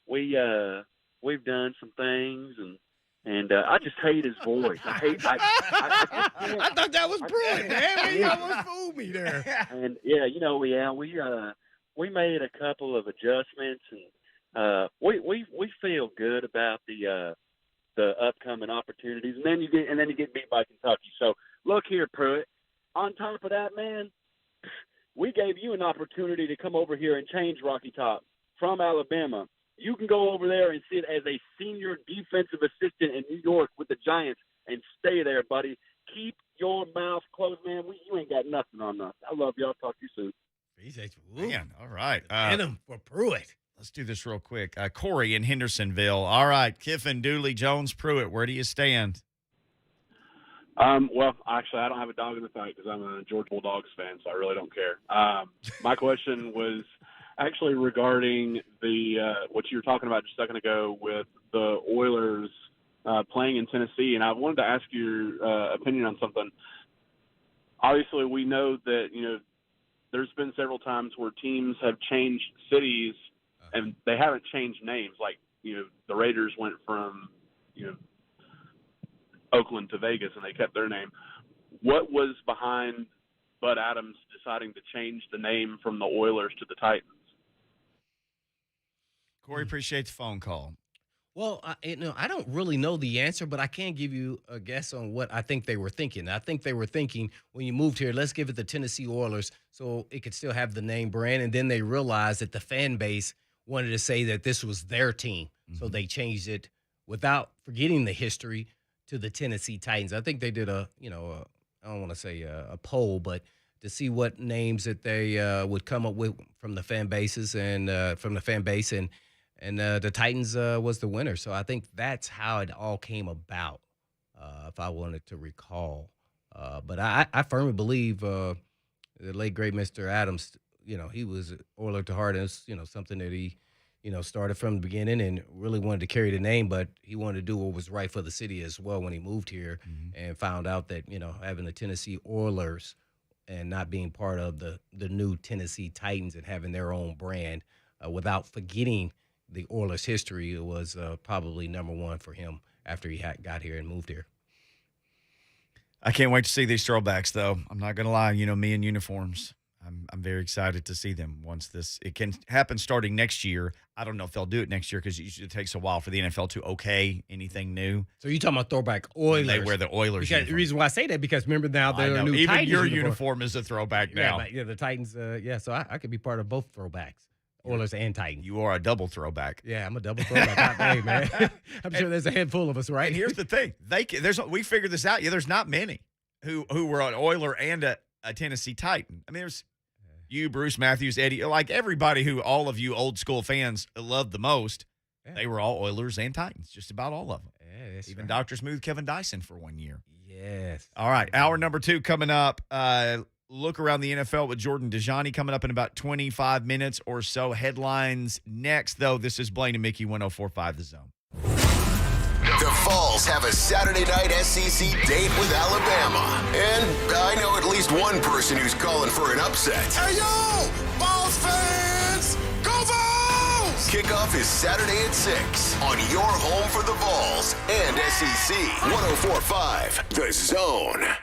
we've done some things, and And I just hate his voice. I
thought that was Pruitt, man. You almost fooled me there.
And yeah, we made a couple of adjustments, and we feel good about the upcoming opportunities. And then you get beat by Kentucky. So look here, Pruitt. On top of that, man, we gave you an opportunity to come over here and change Rocky Top from Alabama. You can go over there and sit as a senior defensive assistant in New York with the Giants and stay there, buddy. Keep your mouth closed, man. You ain't got nothing on us. I love y'all. Talk to you soon.
Man, all right.
And him for Pruitt.
Let's do this real quick. Corey in Hendersonville. All right, Kiffin, Dooley, Jones, Pruitt, where do you stand?
Well, actually, I don't have a dog in the fight because I'm a Georgia Bulldogs fan, so I really don't care. My question was actually regarding what you were talking about just a second ago with the Oilers playing in Tennessee, and I wanted to ask your opinion on something. Obviously, we know that there's been several times where teams have changed cities, and they haven't changed names. Like the Raiders went from Oakland to Vegas, and they kept their name. What was behind Bud Adams deciding to change the name from the Oilers to the Titans?
Corey, appreciate the phone call.
Well, I don't really know the answer, but I can give you a guess on what I think they were thinking. I think they were thinking when you moved here, let's give it the Tennessee Oilers so it could still have the name brand. And then they realized that the fan base wanted to say that this was their team. Mm-hmm. So they changed it without forgetting the history to the Tennessee Titans. I think they did I don't want to say a poll, but to see what names that they would come up with from the fan bases and from the fan base, and the Titans was the winner. So I think that's how it all came about, if I wanted to recall. But I firmly believe the late great Mr. Adams, he was Oiler to heart. And it's something that he started from the beginning and really wanted to carry the name, but he wanted to do what was right for the city as well when he moved here, and found out that, having the Tennessee Oilers and not being part of the new Tennessee Titans and having their own brand without forgetting the Oilers' history, was probably number one for him after he got here and moved here.
I can't wait to see these throwbacks, though. I'm not going to lie. Me in uniforms. I'm very excited to see them once it can happen starting next year. I don't know if they'll do it next year because it takes a while for the NFL to okay anything new.
So you're talking about throwback Oilers.
They wear the Oilers uniform.
The reason why I say that, because remember now they're a new
Even
Titans
your uniform is a throwback now.
Yeah, the Titans. So I could be part of both throwbacks, Oilers and Titans.
You are a double throwback.
Yeah, I'm a double throwback. Hey, man. I'm sure there's a handful of us, right?
And here's the thing. We figured this out. Yeah, there's not many who were an Oiler and a Tennessee Titan. I mean, there's you, Bruce Matthews, Eddie, like everybody who all of you old school fans loved the most. Yeah. They were all Oilers and Titans, just about all of them.
Yeah, that's
even
right.
Dr. Smooth Kevin Dyson for 1 year.
Yes.
All right, hour number 2 coming up. Look around the NFL with Jordan Dajani coming up in about 25 minutes or so. Headlines next, though. This is Blaine and Mickey 104.5 The Zone.
The Vols have a Saturday night SEC date with Alabama. And I know at least one person who's calling for an upset.
Hey, yo! Vols fans! Go Vols!
Kickoff is Saturday at 6 on your home for the Vols and SEC 104.5 The Zone.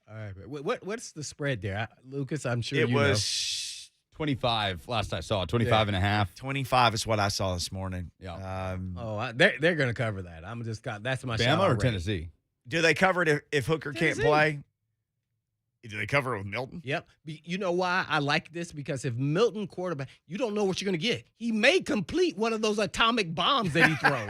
All right. What's the spread there? Lucas, I'm sure
It
you
was
25 last I saw, 25 and a half.
25 is what I saw this morning.
Yeah.
they're going to cover that. That's my shot
Bama or
already.
Tennessee?
Do they cover it if Hooker
Tennessee.
can't play? Do they cover it with Milton?
Yep. You know why I like this? Because if Milton quarterback, you don't know what you're going to get. He may complete one of those atomic bombs that he throws.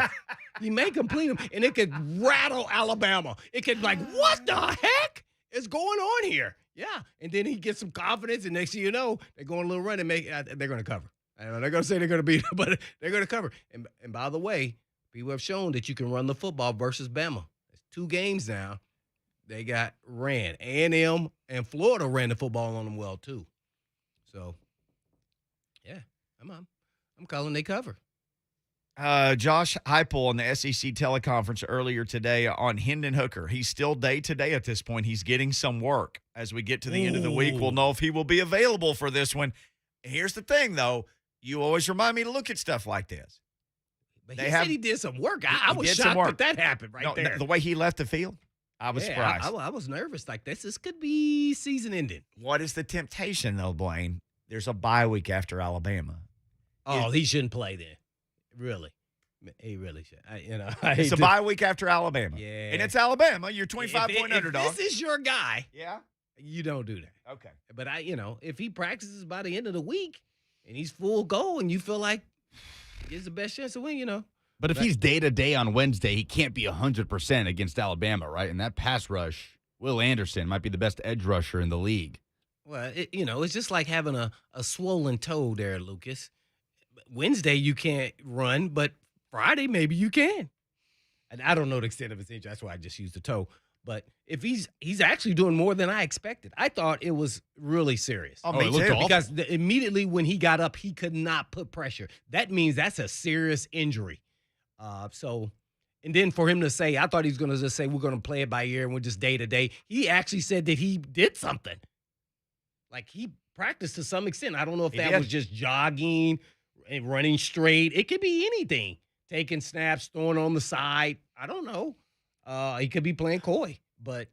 He may complete them, and it could rattle Alabama. It could what the heck is going on here? Yeah. And then he gets some confidence, and next thing you know, they're going a little run and they're going to cover. I know they're going to say they're going to beat them, but they're going to cover. And by the way, people have shown that you can run the football versus Bama. It's 2 games now. They got ran. A&M and Florida ran the football on them well, too. So, yeah, I'm calling they cover.
Josh Heupel on the SEC teleconference earlier today on Hendon Hooker. He's still day-to-day at this point. He's getting some work. As we get to the end of the week, we'll know if he will be available for this one. Here's the thing, though. You always remind me to look at stuff like this.
But said he did some work. I was shocked that happened there.
The way he left the field, I was surprised.
I was nervous. Like, this could be season ending.
What is the temptation, though, Blaine? There's a bye week after Alabama.
Oh, he shouldn't play then. Really. He really should.
It's a bye week after Alabama.
Yeah.
And it's Alabama. You're 25-point underdog.
If this is your guy.
Yeah.
You don't do that.
Okay.
But if he practices by the end of the week and he's full go and you feel like he has the best chance to win,
But if he's day-to-day on Wednesday, he can't be 100% against Alabama, right? And that pass rush, Will Anderson might be the best edge rusher in the league.
Well, it's just like having a swollen toe there, Lucas. Wednesday you can't run, but Friday maybe you can. And I don't know the extent of his injury. That's why I just used the toe. But if he's actually doing more than I expected. I thought it was really serious.
Oh, me too.
Because immediately when he got up, he could not put pressure. That means that's a serious injury. And then for him to say, I thought he was going to just say, we're going to play it by ear and we're just day to day. He actually said that he did something. Like he practiced to some extent. I don't know if that was just jogging and running straight. It could be anything. Taking snaps, throwing on the side. I don't know. He could be playing coy, but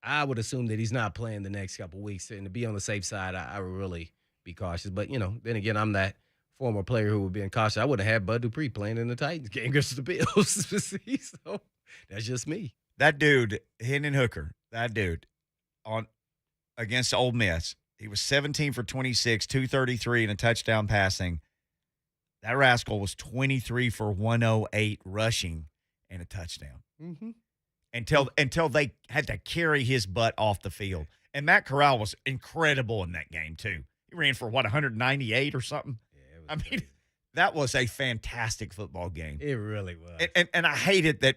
I would assume that he's not playing the next couple of weeks. And to be on the safe side, I would really be cautious. But, then again, I'm that former player who would be cautious. I would have had Bud Dupree playing in the Titans game against the Bills. So that's just me.
That dude, Hendon Hooker, against Ole Miss, he was 17 for 26, 233 and a touchdown passing. That rascal was 23 for 108 rushing and a touchdown.
Mm-hmm.
Until they had to carry his butt off the field. And Matt Corral was incredible in that game, too. He ran for, 198 or something? Yeah, that was a fantastic football game.
It really was.
And I hated that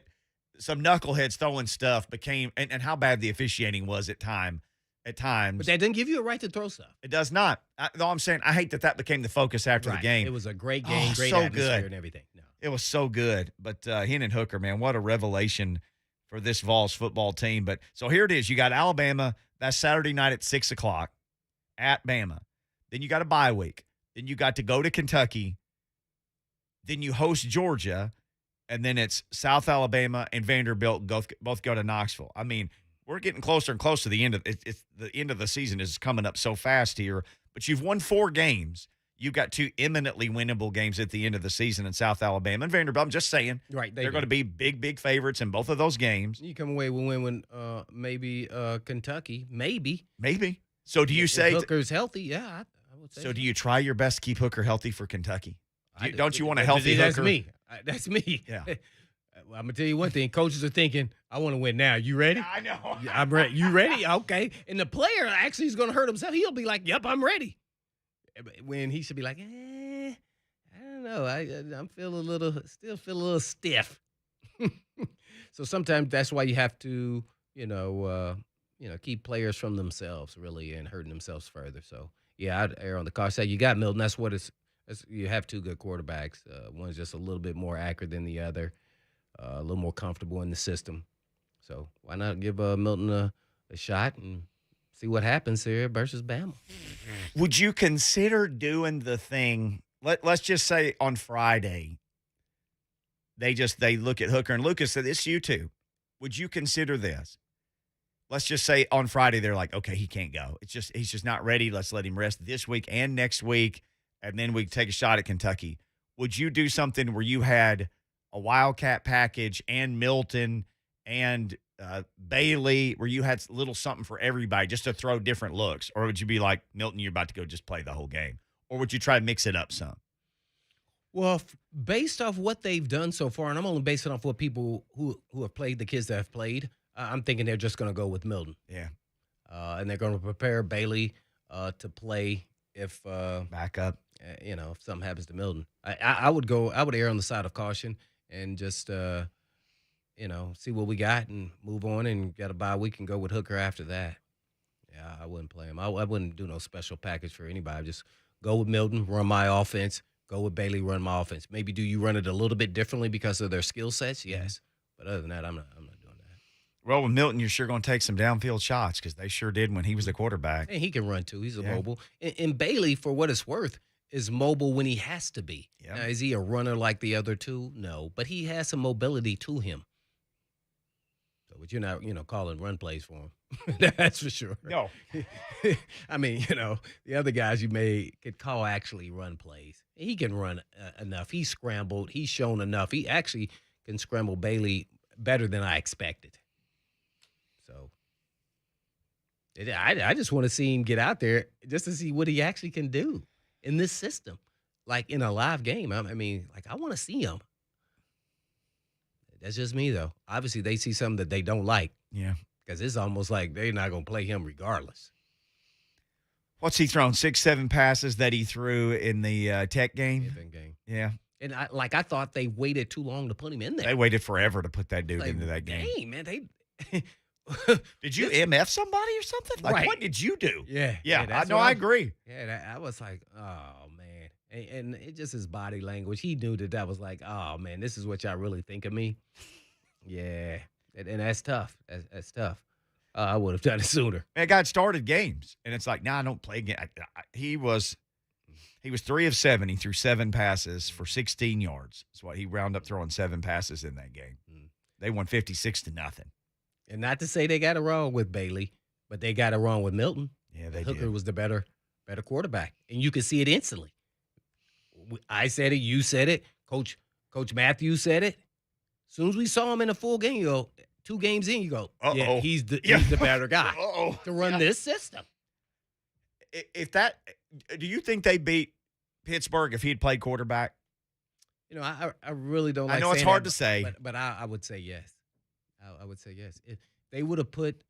some knuckleheads throwing stuff became – and how bad the officiating was at times. But
that didn't give you a right to throw stuff.
It does not. Though I'm saying I hate that became the focus after the game.
It was a great game, great
so
atmosphere
good.
And everything. No.
It was so good. But Hendon Hooker, man, what a revelation for this Vols football team. But so here it is. You got Alabama. That's Saturday night at 6 o'clock at Bama. Then you got a bye week. Then you got to go to Kentucky. Then you host Georgia. And then it's South Alabama and Vanderbilt both go to Knoxville. I mean, we're getting closer and closer to the end of it. It's the end of the season is coming up so fast here. But you've won 4 games. You've got 2 eminently winnable games at the end of the season in South Alabama and Vanderbilt. I'm just saying.
Right.
They're going to be big favorites in both of those games.
You come away with win maybe Kentucky. Maybe.
So do you say
Hooker's healty? Yeah, I would say so.
Do you try your best to keep Hooker healthy for Kentucky? Don't you want a healthy
Hooker?
That's
me.
Yeah.
I'm going to tell you one thing. Coaches are thinking, I want to win now. You ready?
I know.
I'm ready. You ready? Okay. And the player actually is going to hurt himself. He'll be like, yep, I'm ready. When he should be like, I don't know. I'm still feel a little stiff. So sometimes that's why you have to, keep players from themselves really and hurting themselves further. So, yeah, I'd err on the caution side. You got Milton. That's what you have 2 good quarterbacks. One's just a little bit more accurate than the other. A little more comfortable in the system. So why not give Milton a shot and see what happens here versus Bama?
Would you consider doing the thing? Let's just say on Friday, they look at Hooker and Lucas said, "It's you two." Would you consider this? let's just say on Friday they're like, okay, he can't go. He's just not ready. Let's let him rest this week and next week, and then we take a shot at Kentucky. Would you do something where you had a Wildcat package and Milton and Bailey, where you had a little something for everybody just to throw different looks? Or would you be like, Milton, you're about to go just play the whole game? Or would you try to mix it up some?
Well, based off what they've done so far, and I'm only basing off what people who have played, the kids that have played, I'm thinking they're just going to go with Milton.
Yeah.
And they're going to prepare Bailey to play if
back up.
If something happens to Milton. I would err on the side of caution and just see what we got and move on, and get a bye week and go with Hooker after that. Yeah, I wouldn't play him. I wouldn't do no special package for anybody. Just go with Milton, run my offense. Go with Bailey, run my offense. Maybe do you run it a little bit differently because of their skill sets? Yes. But other than that, I'm not doing that.
Well, with Milton, you're sure going to take some downfield shots because they sure did when he was the quarterback.
And he can run, too. He's mobile. And Bailey, for what it's worth, is mobile when he has to be.
Yeah.
Now, is he a runner like the other two? No. But he has some mobility to him. So, but you're not, calling run plays for him. That's for sure.
No.
I mean, the other guys you could call actually run plays. He can run enough. He's scrambled. He's shown enough. He actually can scramble Bailey better than I expected. So I just want to see him get out there just to see what he actually can do in this system, like in a live game. I want to see him. That's just me, though. Obviously, they see something that they don't like.
Yeah.
Because it's almost like they're not going to play him regardless.
What's he thrown? 6-7 passes that he threw in the Tech game? Yeah.
And I thought they waited too long to put him in there.
They waited forever to put that dude into that game.
Dang, man.
Did you MF somebody or something? Like,
right.
What did you do?
Yeah.
I agree.
Yeah, I was like, oh, man. And it just his body language. He knew that was like, oh, man, this is what y'all really think of me. Yeah. And that's tough. That's tough. I would have done it sooner.
Man, God started games, and it's like, I don't play again. He was 3 of 7. He threw 7 passes for 16 yards. That's what he wound up throwing 7 passes in that game. They won 56-0.
And not to say they got it wrong with Bailey, but they got it wrong with Milton.
Yeah, they
Hooker
did.
was the better quarterback, and you could see it instantly. I said it. You said it. Coach Matthews said it. As soon as we saw him in a full game, you go, 2 games in, you go, yeah, he's the better guy to run this system.
Do you think they beat Pittsburgh if he had played quarterback?
I really don't like
I know it's hard to say.
But I would say yes. I would say yes. If they would have put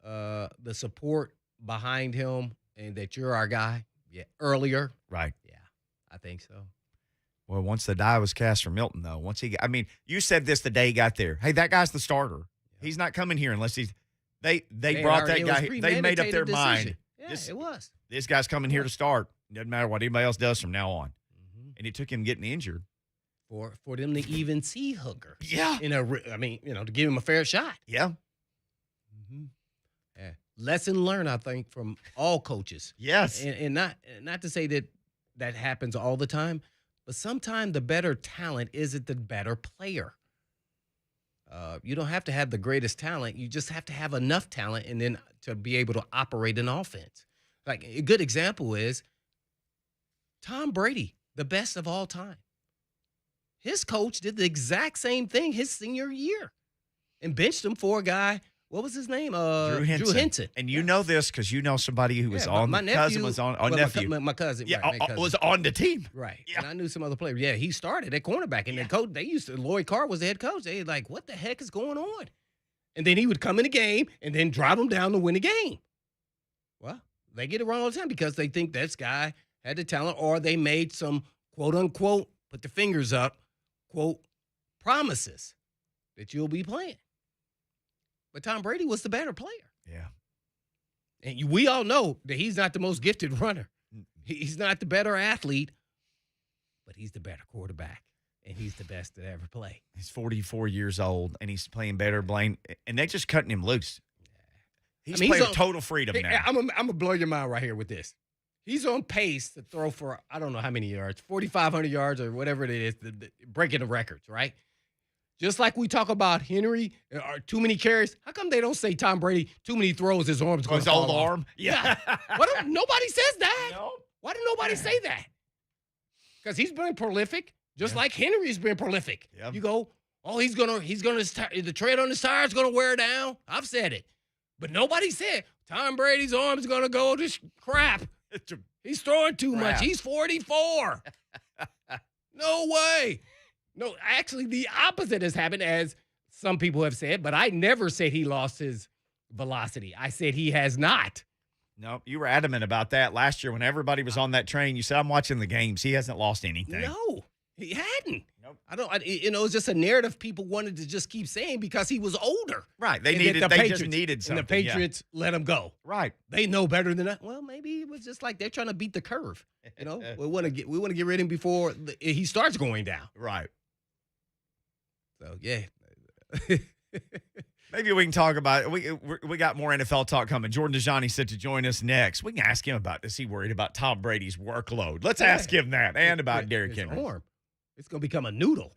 the support behind him and that you're our guy earlier.
Right.
Yeah, I think so.
Well, once the die was cast for Milton, though, you said this the day he got there. Hey, that guy's the starter. Yeah. He's not coming here unless he's. They brought that guy. They made up their mind.
Yeah, it was.
This guy's coming here to start. Doesn't matter what anybody else does from now on. Mm-hmm. And it took him getting injured
for them to even see Hooker.
Yeah.
To give him a fair shot.
Yeah.
Mm-hmm. Yeah. Lesson learned, I think, from all coaches.
Yes.
And not to say that happens all the time. But sometimes the better talent isn't the better player. You don't have to have the greatest talent. You just have to have enough talent and then to be able to operate an offense. Like a good example is Tom Brady, the best of all time. His coach did the exact same thing his senior year and benched him for a guy. What was his name? Drew Henson.
And you know this because you know somebody who was on.
My
the
nephew,
cousin was on. Nephew.
My cousin.
Yeah,
right, my cousin.
was on the team.
Right.
Yeah.
And I knew some other players. Yeah, he started at cornerback. And the coach, Lloyd Carr was the head coach. They like, what the heck is going on? And then he would come in the game and then drive them down to win the game. Well, they get it wrong all the time because they think this guy had the talent or they made some, quote unquote, put the fingers up, quote, promises that you'll be playing. But Tom Brady was the better player.
Yeah.
And we all know that he's not the most gifted runner. He's not the better athlete, but he's the better quarterback, and he's the best to ever play.
He's 44 years old, and he's playing better, Blaine, and they're just cutting him loose. He's playing total freedom now.
I'm going to blow your mind right here with this. He's on pace to throw for, I don't know how many yards, 4,500 yards or whatever it is, breaking the records, right? Just like we talk about Henry or too many carries, how come they don't say Tom Brady too many throws? His arm's going to fall
old
off?
arm?
Yeah. Nobody says that.
No.
Why did nobody say that? Because he's been prolific, just like Henry's been prolific.
Yep.
You go, oh, the tread on his tire is gonna wear down. I've said it, but nobody said Tom Brady's arm's gonna go to crap. He's throwing too much. He's 44. No way. No, actually, the opposite has happened, as some people have said, but I never said he lost his velocity. I said he has not.
No, you were adamant about that last year when everybody was on that train. You said, I'm watching the games. He hasn't lost anything.
No, he hadn't.
Nope.
It's just a narrative people wanted to just keep saying because he was older.
Right. They just needed something.
And the Patriots let him go.
Right.
They know better than that. Well, maybe it was just like they're trying to beat the curve. We want to get rid of him before he starts going down.
Right.
So, yeah.
Maybe we can talk about we got more NFL talk coming. Jordan Dajani said to join us next. We can ask him about, is he worried about Tom Brady's workload? Let's ask him that, and about Derrick Henry.
Arm. It's going to become a noodle.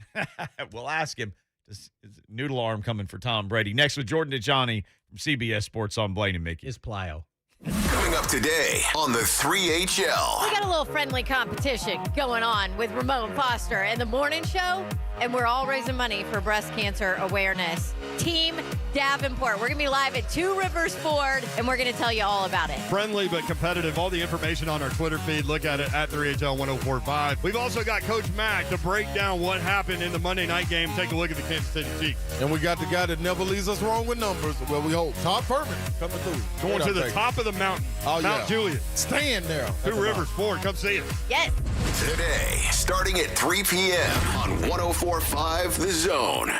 We'll ask him. Is noodle arm coming for Tom Brady? Next with Jordan Dajani from CBS Sports on Blaine and Mickey.
It's Plyo.
Coming up today on the 3HL.
We got a little friendly competition going on with Ramon Foster and the morning show, and we're all raising money for breast cancer awareness. Team Davenport. We're going to be live at Two Rivers Ford, and we're going to tell you all about it.
Friendly but competitive. All the information on our Twitter feed. Look at it at 3HL1045. We've also got Coach Mack to break down what happened in the Monday night game. Take a look at the Kansas City Chiefs.
And we got the guy that never leaves us wrong with numbers. Well, we hope. Todd Purman coming through.
Going to the top of the mountain. Mount Juliet.
Staying there.
Two Rivers Ford. Come see us.
Yes.
Today, starting at 3 p.m. on 1045 The Zone.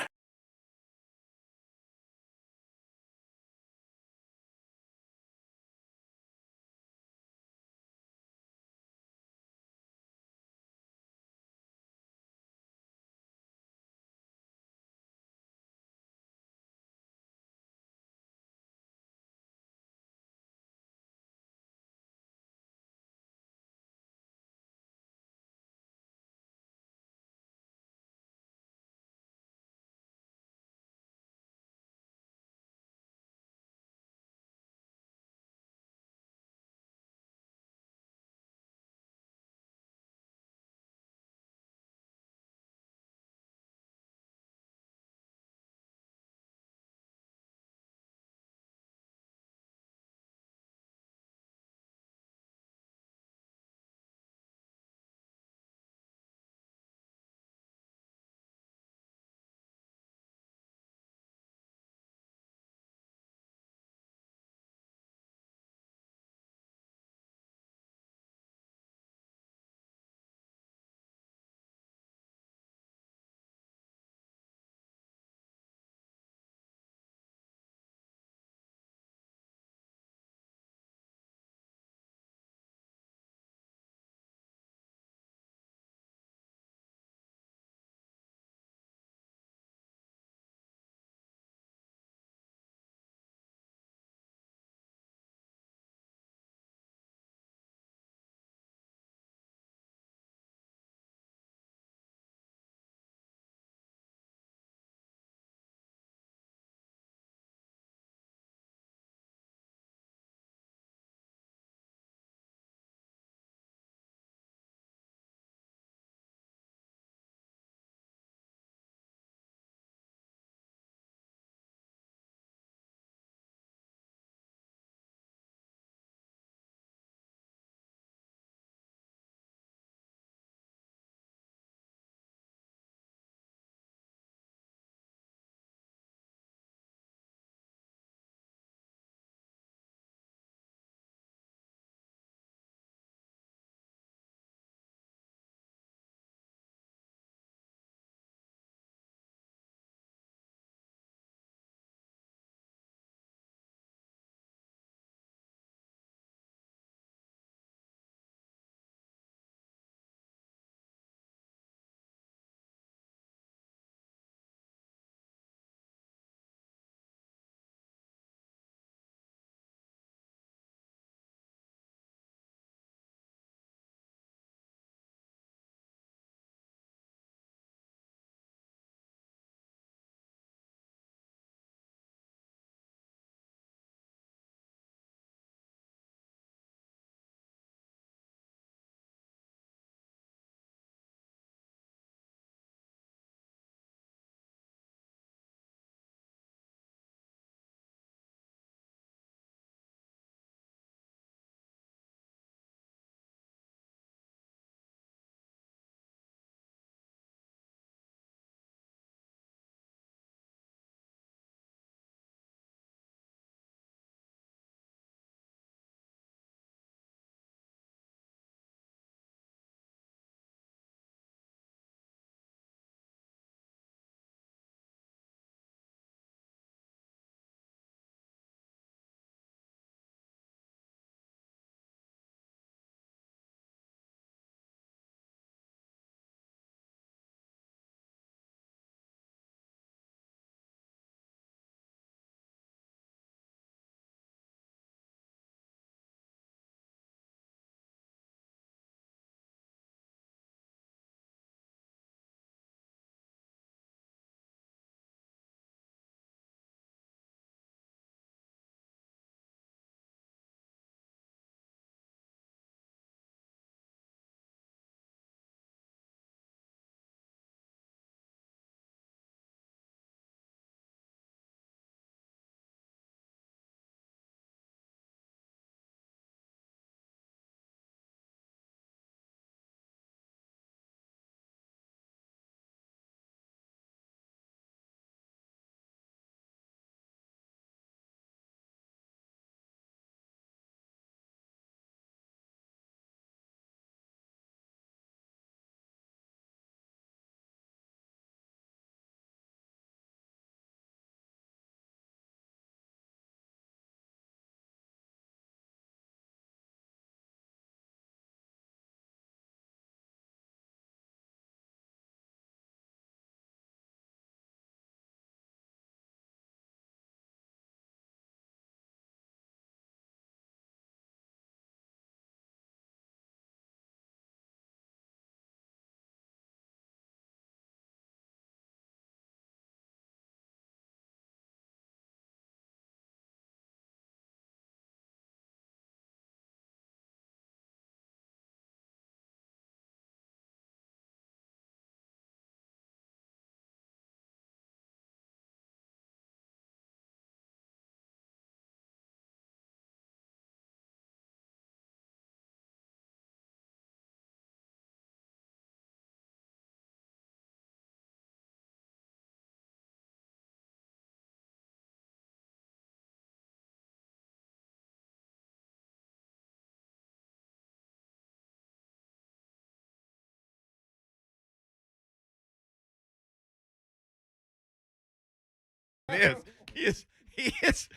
He is.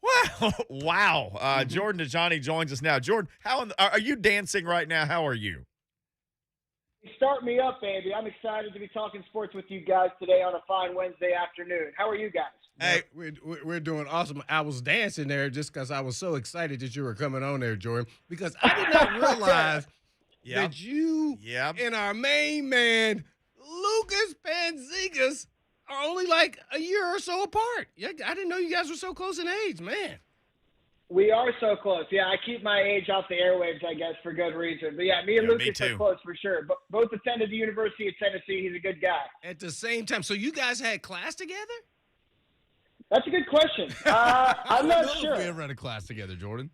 Wow. Wow. Jordan Dajani joins us now. Jordan, are you dancing right now? How are you?
Start me up, baby. I'm excited to be talking sports with you guys today on a fine Wednesday afternoon. How are you guys?
Hey, we're doing awesome. I was dancing there just because I was so excited that you were coming on there, Jordan, because I did not realize that you and our main man, Lucas Panzigas, are only like a year or so apart. Yeah, I didn't know you guys were so close in age, man.
We are so close. Yeah, I keep my age off the airwaves, I guess, for good reason. But yeah, me and Lucas are close for sure. But both attended the University of Tennessee. He's a good guy.
At the same time. So you guys had class together?
That's a good question. I'm not sure.
If we ever had a class together, Jordan.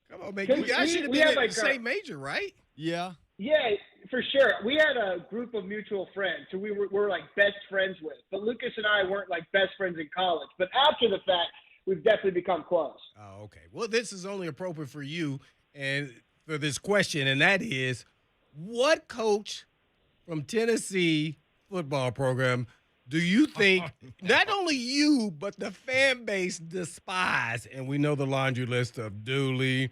Come on, man. You guys should have been in the same major, right?
Yeah.
Yeah, for sure. We had a group of mutual friends who we were like best friends with. But Lucas and I weren't like best friends in college. But after the fact, we've definitely become close.
Oh, okay. Well, this is only appropriate for you and for this question, and that is, what coach from Tennessee football program do you think not only you but the fan base despise? And we know the laundry list of Dooley,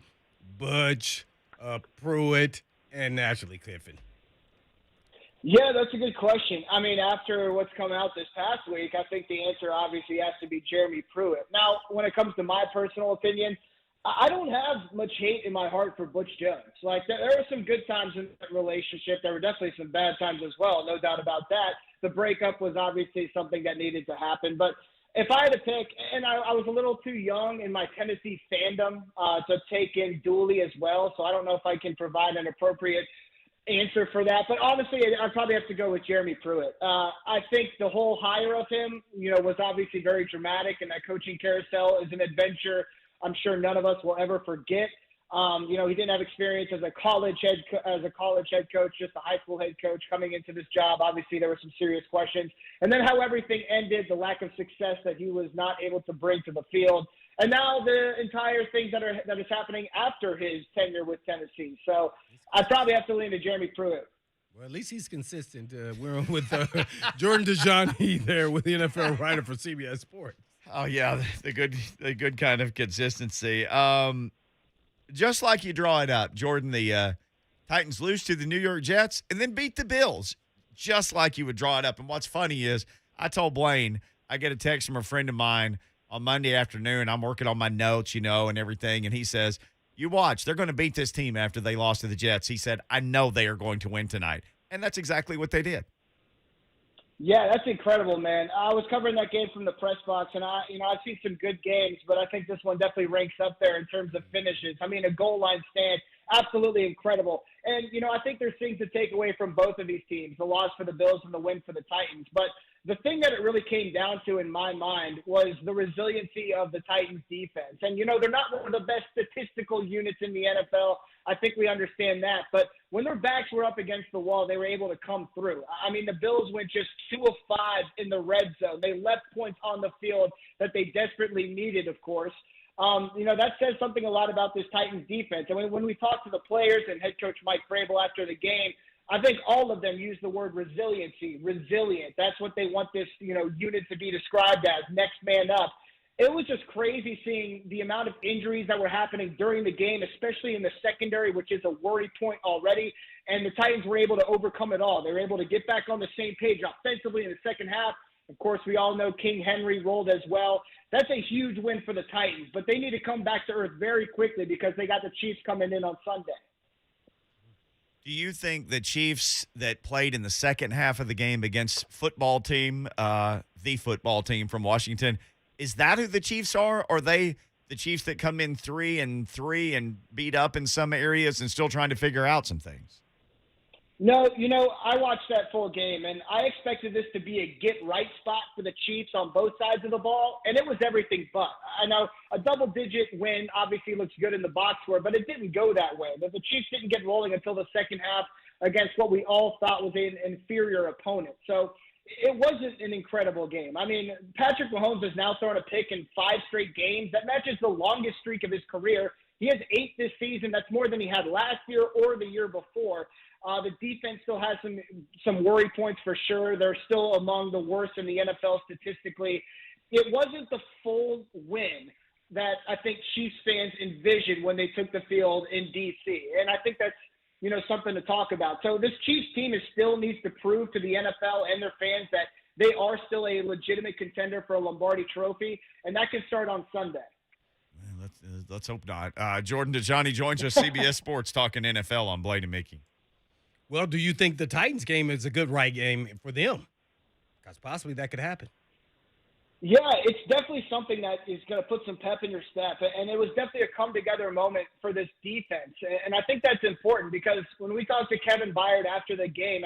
Butch, Pruitt, and naturally Kiffin.
Yeah, that's a good question. I mean, after what's come out this past week, I think the answer obviously has to be Jeremy Pruitt. Now, when it comes to my personal opinion, I don't have much hate in my heart for Butch Jones. Like, there were some good times in that relationship. There were definitely some bad times as well, no doubt about that. The breakup was obviously something that needed to happen. But if I had to pick, and I was a little too young in my Tennessee fandom to take in Dooley as well, so I don't know if I can provide an appropriate answer for that. But honestly, I'd probably have to go with Jeremy Pruitt. I think the whole hire of him, was obviously very dramatic, and that coaching carousel is an adventure I'm sure none of us will ever forget. He didn't have experience as a college head coach, just a high school head coach coming into this job. Obviously, there were some serious questions. And then how everything ended, the lack of success that he was not able to bring to the field. And now the entire thing that is happening after his tenure with Tennessee. So I'd probably have to lean to Jeremy Pruitt.
Well, at least he's consistent. We're with Jordan Dajani there with the NFL writer for CBS Sports.
Oh, yeah, the good kind of consistency. Just like you draw it up, Jordan, the Titans lose to the New York Jets and then beat the Bills, just like you would draw it up. And what's funny is I told Blaine, I get a text from a friend of mine on Monday afternoon. I'm working on my notes, and everything. And he says, you watch, they're going to beat this team after they lost to the Jets. He said, I know they are going to win tonight. And that's exactly what they did.
Yeah, that's incredible, man. I was covering that game from the press box, and I've seen some good games, but I think this one definitely ranks up there in terms of finishes. I mean, a goal line stand, absolutely incredible. And, I think there's things to take away from both of these teams, the loss for the Bills and the win for the Titans. But the thing that it really came down to in my mind was the resiliency of the Titans defense. And, they're not one of the best statistical units in the NFL. I think we understand that. But when their backs were up against the wall, they were able to come through. I mean, the Bills went just 2 of 5 in the red zone. They left points on the field that they desperately needed, of course. That says something a lot about this Titans defense. And when we talked to the players and head coach Mike Vrabel after the game, I think all of them used the word resiliency, resilient. That's what they want this, unit to be described as, next man up. It was just crazy seeing the amount of injuries that were happening during the game, especially in the secondary, which is a worry point already. And the Titans were able to overcome it all. They were able to get back on the same page offensively in the second half. Of course, we all know King Henry rolled as well. That's a huge win for the Titans, but they need to come back to earth very quickly because they got the Chiefs coming in on Sunday.
Do you think the Chiefs that played in the second half of the game against the football team from Washington, is that who the Chiefs are? Or are they the Chiefs that come in 3-3 and beat up in some areas and still trying to figure out some things?
No, I watched that full game, and I expected this to be a get-right spot for the Chiefs on both sides of the ball, and it was everything but. I know a double-digit win obviously looks good in the box score, but it didn't go that way. The Chiefs didn't get rolling until the second half against what we all thought was an inferior opponent. So it wasn't an incredible game. I mean, Patrick Mahomes has now thrown a pick in 5 straight games. That matches the longest streak of his career. He has 8 this season. That's more than he had last year or the year before. The defense still has some worry points for sure. They're still among the worst in the NFL statistically. it wasn't the full win that I think Chiefs fans envisioned when they took the field in D.C. And I think that's, something to talk about. So this Chiefs team still needs to prove to the NFL and their fans that they are still a legitimate contender for a Lombardi trophy, and that can start on Sunday.
Let's hope not. Jordan Dajani joins us, CBS Sports, talking NFL on Blaine and Mickey.
Well, do you think the Titans game is a good right game for them? Because possibly that could happen.
Yeah, it's definitely something that is going to put some pep in your step. And it was definitely a come-together moment for this defense. And I think that's important because when we talked to Kevin Byard after the game,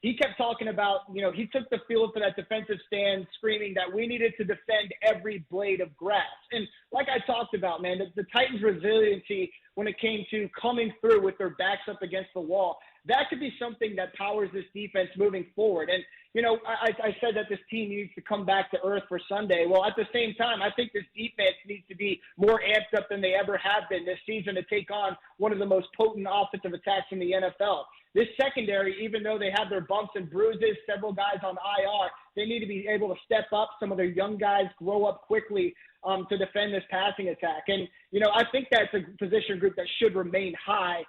he kept talking about, he took the field for that defensive stand screaming that we needed to defend every blade of grass. And like I talked about, man, the Titans' resiliency when it came to coming through with their backs up against the wall, that could be something that powers this defense moving forward. And, I said that this team needs to come back to earth for Sunday. Well, at the same time, I think this defense needs to be more amped up than they ever have been this season to take on one of the most potent offensive attacks in the NFL. This secondary, even though they have their bumps and bruises, several guys on IR, they need to be able to step up. Some of their young guys grow up quickly to defend this passing attack. And, I think that's a position group that should remain high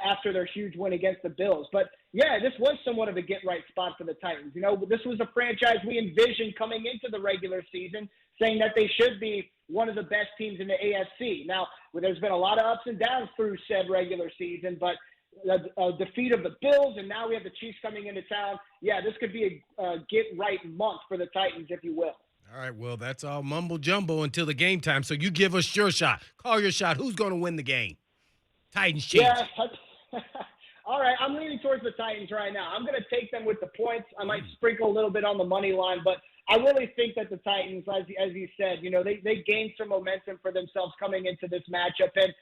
after their huge win against the Bills. But, yeah, this was somewhat of a get-right spot for the Titans. This was a franchise we envisioned coming into the regular season, saying that they should be one of the best teams in the AFC. Now, there's been a lot of ups and downs through said regular season, but a defeat of the Bills, and now we have the Chiefs coming into town. Yeah, this could be a get-right month for the Titans, if you will.
All right, well, that's all mumbo-jumbo until the game time, so you give us your shot. Call your shot. Who's going to win the game? Titans, Chiefs.
Yeah. All right, I'm leaning towards the Titans right now. I'm going to take them with the points. I might sprinkle a little bit on the money line, but I really think that the Titans, as you said, they gained some momentum for themselves coming into this matchup. And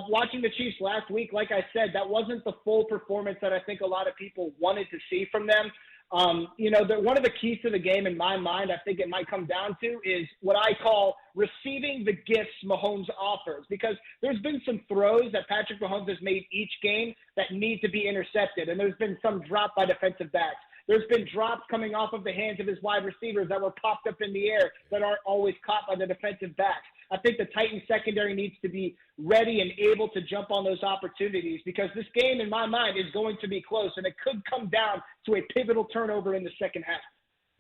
watching the Chiefs last week, like I said, that wasn't the full performance that I think a lot of people wanted to see from them. One of the keys to the game in my mind, I think it might come down to, is what I call receiving the gifts Mahomes offers. Because there's been some throws that Patrick Mahomes has made each game that need to be intercepted, and there's been some dropped by defensive backs. There's been drops coming off of the hands of his wide receivers that were popped up in the air that aren't always caught by the defensive backs. I think the Titans secondary needs to be ready and able to jump on those opportunities because this game, in my mind, is going to be close, and it could come down to a pivotal turnover in the second half.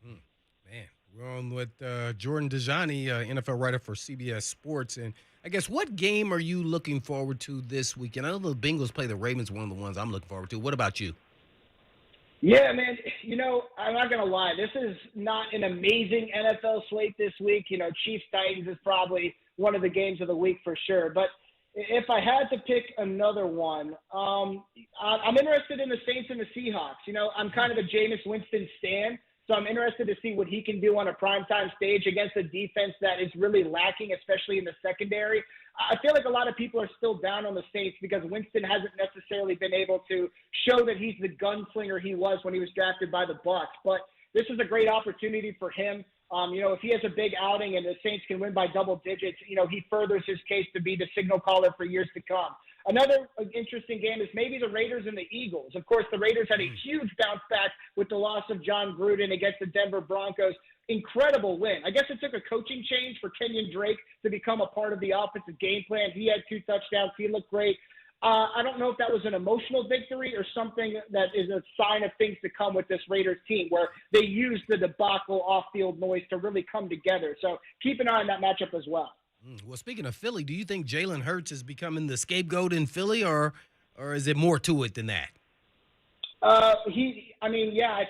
Man, we're on with Jordan Dajani, NFL writer for CBS Sports. And I guess what game are you looking forward to this weekend? I know the Bengals play the Ravens, one of the ones I'm looking forward to. What about you?
Yeah, man, I'm not going to lie. This is not an amazing NFL slate this week. Chiefs-Titans is probably one of the games of the week for sure. But if I had to pick another one, I'm interested in the Saints and the Seahawks. I'm kind of a Jameis Winston stan, so I'm interested to see what he can do on a primetime stage against a defense that is really lacking, especially in the secondary. I feel like a lot of people are still down on the Saints because Winston hasn't necessarily been able to show that he's the gunslinger he was when he was drafted by the Bucs. But this is a great opportunity for him. If he has a big outing and the Saints can win by double digits, he furthers his case to be the signal caller for years to come. Another interesting game is maybe the Raiders and the Eagles. Of course, the Raiders had a huge bounce back with the loss of John Gruden against the Denver Broncos. Incredible win. I guess it took a coaching change for Kenyon Drake to become a part of the offensive game plan. He had 2 touchdowns. He looked great. I don't know if that was an emotional victory or something that is a sign of things to come with this Raiders team where they used the debacle off-field noise to really come together. So keep an eye on that matchup as well.
Well, speaking of Philly, do you think Jalen Hurts is becoming the scapegoat in Philly or is it more to it than that?
I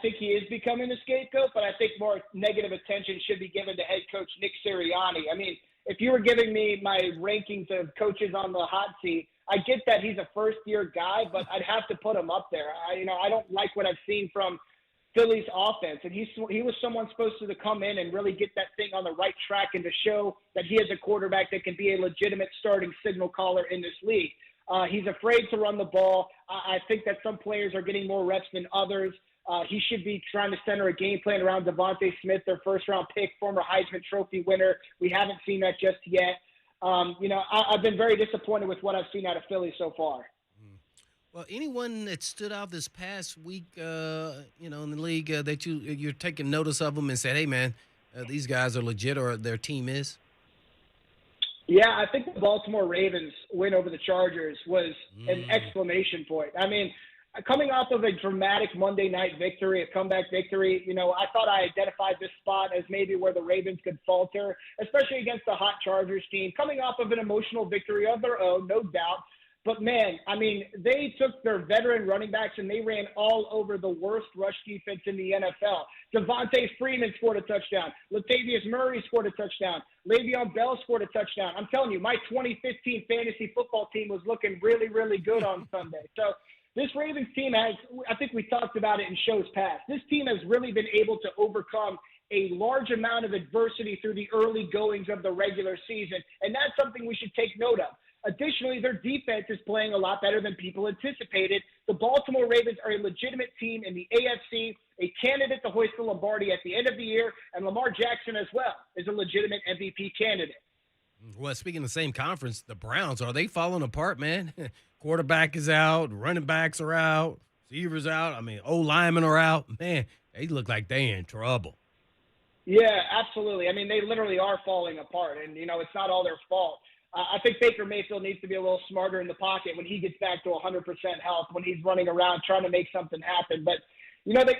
think he is becoming the scapegoat, but I think more negative attention should be given to head coach Nick Sirianni. If you were giving me my rankings of coaches on the hot seat, I get that he's a first-year guy, but I'd have to put him up there. I don't like what I've seen from Philly's offense, and he was someone supposed to come in and really get that thing on the right track and to show that he is a quarterback that can be a legitimate starting signal caller in this league. He's afraid to run the ball. I think that some players are getting more reps than others. He should be trying to center a game plan around Devontae Smith, their first-round pick, former Heisman Trophy winner. We haven't seen that just yet. I've been very disappointed with what I've seen out of Philly so far.
Well, anyone that stood out this past week, in the league that you're taking notice of them and said, hey, man, these guys are legit or their team is?
Yeah, I think the Baltimore Ravens win over the Chargers was an exclamation point. I mean, coming off of a dramatic Monday night victory, a comeback victory, I thought I identified this spot as maybe where the Ravens could falter, especially against the hot Chargers team, coming off of an emotional victory of their own, no doubt. But, man, I mean, they took their veteran running backs and they ran all over the worst rush defense in the NFL. Devontae Freeman scored a touchdown. Latavius Murray scored a touchdown. Le'Veon Bell scored a touchdown. I'm telling you, my 2015 fantasy football team was looking really, really good on Sunday. So this Ravens team has, I think we talked about it in shows past, this team has really been able to overcome a large amount of adversity through the early goings of the regular season, and that's something we should take note of. Additionally, their defense is playing a lot better than people anticipated. The Baltimore Ravens are a legitimate team in the AFC, a candidate to hoist the Lombardi at the end of the year, and Lamar Jackson as well is a legitimate MVP candidate.
Well, speaking of the same conference, the Browns, are they falling apart, man? Quarterback is out, running backs are out, receivers out. I mean, O-linemen are out. Man, they look like they in trouble.
Yeah, absolutely. I mean, they literally are falling apart, and, it's not all their fault. I think Baker Mayfield needs to be a little smarter in the pocket when he gets back to 100% health, when he's running around trying to make something happen. But,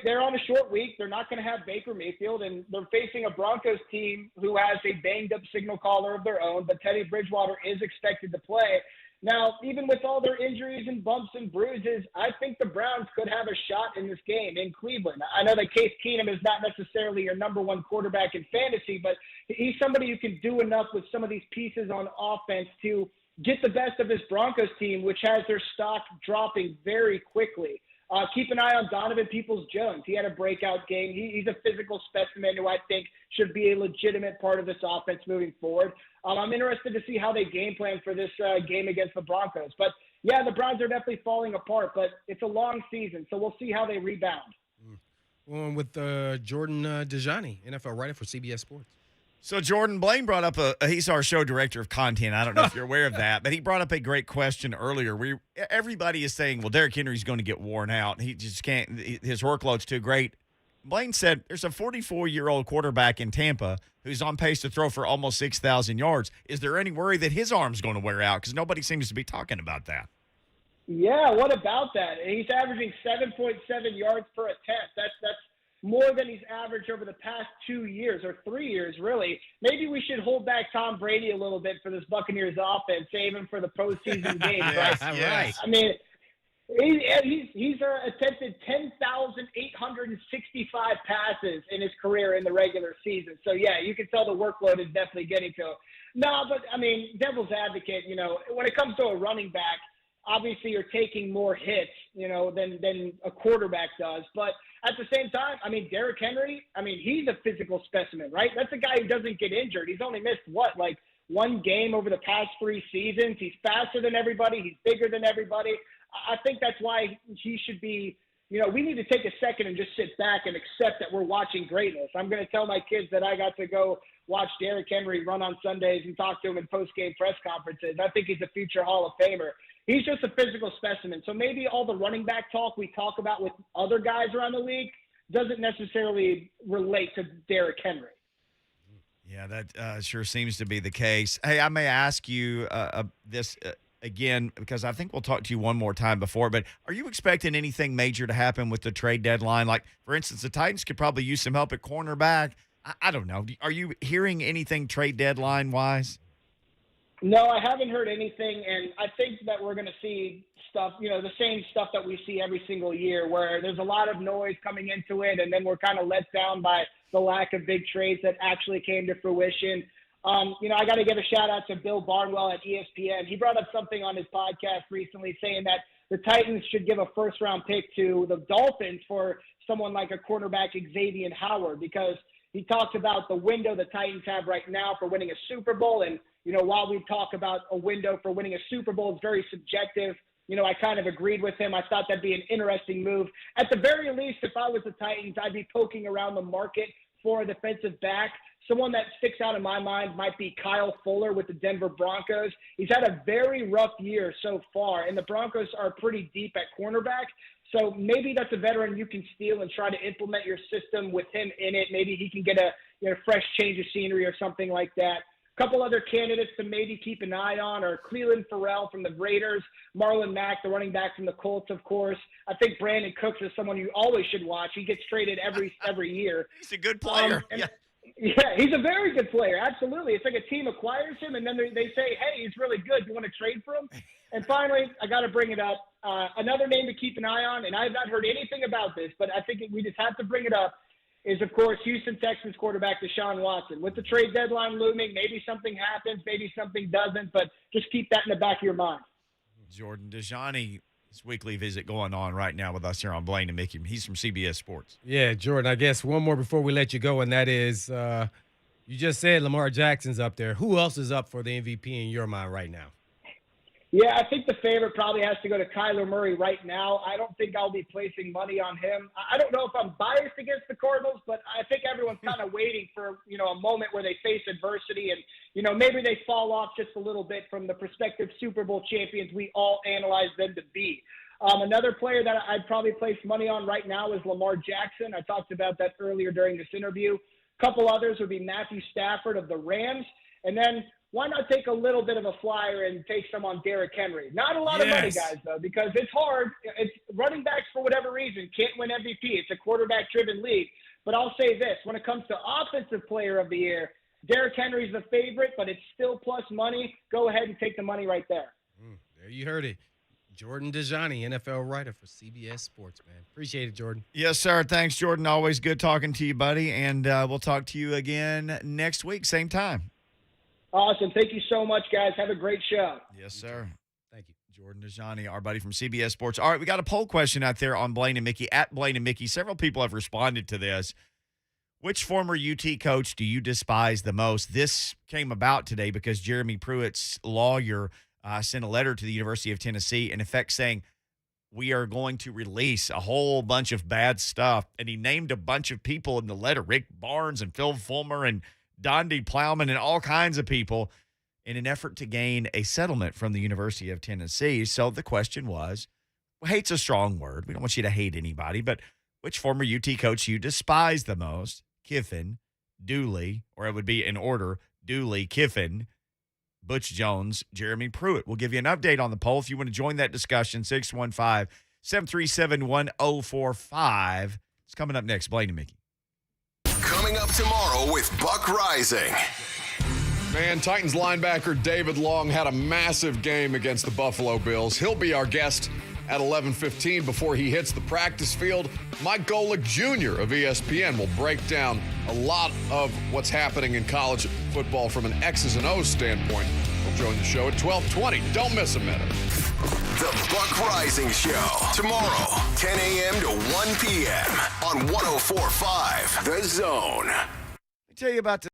they're on a short week. They're not going to have Baker Mayfield, and they're facing a Broncos team who has a banged-up signal caller of their own, but Teddy Bridgewater is expected to play. Now, even with all their injuries and bumps and bruises, I think the Browns could have a shot in this game in Cleveland. I know that Case Keenum is not necessarily your number one quarterback in fantasy, but he's somebody who can do enough with some of these pieces on offense to get the best of this Broncos team, which has their stock dropping very quickly. Keep an eye on Donovan Peoples-Jones. He had a breakout game. He's a physical specimen who I think should be a legitimate part of this offense moving forward. I'm interested to see how they game plan for this game against the Broncos. But, yeah, the Browns are definitely falling apart, but it's a long season, so we'll see how they rebound.
Going with Jordan Dajani, NFL writer for CBS Sports.
So, Jordan, Blaine brought up he's our show director of content. I don't know if you're aware of that, but he brought up a great question earlier. Everybody is saying, well, Derrick Henry's going to get worn out. He just can't, his workload's too great. Blaine said there's a 44-year-old quarterback in Tampa who's on pace to throw for almost 6,000 yards. Is there any worry that his arm's going to wear out? Because nobody seems to be talking about that.
Yeah, what about that? He's averaging 7.7 yards per attempt. That's more than he's averaged over the past 2 years or 3 years, really. Maybe we should hold back Tom Brady a little bit for this Buccaneers offense, save him for the postseason games, right?
Right.
I mean, he's attempted 10,865 passes in his career in the regular season. So, yeah, you can tell the workload is definitely getting to him. No, but, I mean, devil's advocate, when it comes to a running back, obviously you're taking more hits, than a quarterback does. But at the same time, I mean, Derrick Henry, he's a physical specimen, right? That's a guy who doesn't get injured. He's only missed, one game over the past 3 seasons. He's faster than everybody. He's bigger than everybody. I think that's why he should be, we need to take a second and just sit back and accept that we're watching greatness. I'm going to tell my kids that I got to go watch Derrick Henry run on Sundays and talk to him in post-game press conferences. I think he's a future Hall of Famer. He's just a physical specimen. So maybe all the running back talk we talk about with other guys around the league doesn't necessarily relate to Derrick Henry.
Yeah, that sure seems to be the case. Hey, I may ask you this again, because I think we'll talk to you one more time before, but are you expecting anything major to happen with the trade deadline? Like, for instance, the Titans could probably use some help at cornerback. I don't know. Are you hearing anything trade deadline-wise?
No, I haven't heard anything, and I think that we're going to see stuff, the same stuff that we see every single year, where there's a lot of noise coming into it, and then we're kind of let down by the lack of big trades that actually came to fruition. I got to give a shout-out to Bill Barnwell at ESPN. He brought up something on his podcast recently saying that the Titans should give a first-round pick to the Dolphins for someone like a cornerback Xavier Howard, because he talks about the window the Titans have right now for winning a Super Bowl, and while we talk about a window for winning a Super Bowl, it's very subjective. I kind of agreed with him. I thought that'd be an interesting move. At the very least, if I was the Titans, I'd be poking around the market for a defensive back. Someone that sticks out in my mind might be Kyle Fuller with the Denver Broncos. He's had a very rough year so far, and the Broncos are pretty deep at cornerback. So maybe that's a veteran you can steal and try to implement your system with him in it. Maybe he can get a fresh change of scenery or something like that. A couple other candidates to maybe keep an eye on are Cleveland Farrell from the Raiders, Marlon Mack, the running back from the Colts, of course. I think Brandon Cooks is someone you always should watch. He gets traded every year.
He's a good player.
Yeah, he's a very good player. Absolutely. It's like a team acquires him, and then they say, hey, he's really good. You want to trade for him? And finally, I got to bring it up. Another name to keep an eye on, and I've not heard anything about this, but I think we just have to bring it up, is, of course, Houston Texans quarterback Deshaun Watson. With the trade deadline looming, maybe something happens, maybe something doesn't, but just keep that in the back of your mind.
Jordan Dajani, his weekly visit going on right now with us here on Blaine and Mickey. He's from CBS Sports.
Yeah, Jordan, I guess one more before we let you go, and that is you just said Lamar Jackson's up there. Who else is up for the MVP in your mind right now?
Yeah, I think the favorite probably has to go to Kyler Murray right now. I don't think I'll be placing money on him. I don't know if I'm biased against the Cardinals, but I think everyone's kind of waiting for, a moment where they face adversity and, maybe they fall off just a little bit from the prospective Super Bowl champions we all analyze them to be. Another player that I'd probably place money on right now is Lamar Jackson. I talked about that earlier during this interview. A couple others would be Matthew Stafford of the Rams. And then why not take a little bit of a flyer and take some on Derrick Henry? Not a lot of money, guys, though, because it's hard. It's running backs, for whatever reason, can't win MVP. It's a quarterback-driven league. But I'll say this. When it comes to Offensive Player of the Year, Derrick Henry's the favorite, but it's still plus money. Go ahead and take the money right there.
There you heard it. Jordan Dajani, NFL writer for CBS Sports, man. Appreciate it, Jordan.
Yes, sir. Thanks, Jordan. Always good talking to you, buddy. And we'll talk to you again next week, same time.
Awesome. Thank you so much, guys. Have a great show.
Yes, sir.
Thank you.
Jordan Dajani, our buddy from CBS Sports. All right, we got a poll question out there on Blaine and Mickey, at Blaine and Mickey. Several people have responded to this. Which former UT coach do you despise the most? This came about today because Jeremy Pruitt's lawyer sent a letter to the University of Tennessee, in effect saying, we are going to release a whole bunch of bad stuff. And he named a bunch of people in the letter, Rick Barnes and Phil Fulmer and Dondi Plowman and all kinds of people, in an effort to gain a settlement from the University of Tennessee. So the question was, hate's a strong word. We don't want you to hate anybody, but which former UT coach you despise the most? Kiffin, Dooley, or it would be in order, Dooley, Kiffin, Butch Jones, Jeremy Pruitt. We'll give you an update on the poll. If you want to join that discussion, 615-737-1045. It's coming up next. Blaine and Mickey.
Coming up tomorrow with Buck Rising.
Man, Titans linebacker David Long had a massive game against the Buffalo Bills. He'll be our guest at 11:15 before he hits the practice field. Mike Golick Jr. of ESPN will break down a lot of what's happening in college football from an X's and O's standpoint. He'll join the show at 12:20. Don't miss a minute.
The Buck Rising Show. Tomorrow, 10 a.m. to 1 p.m. on 104.5 The Zone.
Let me tell you about the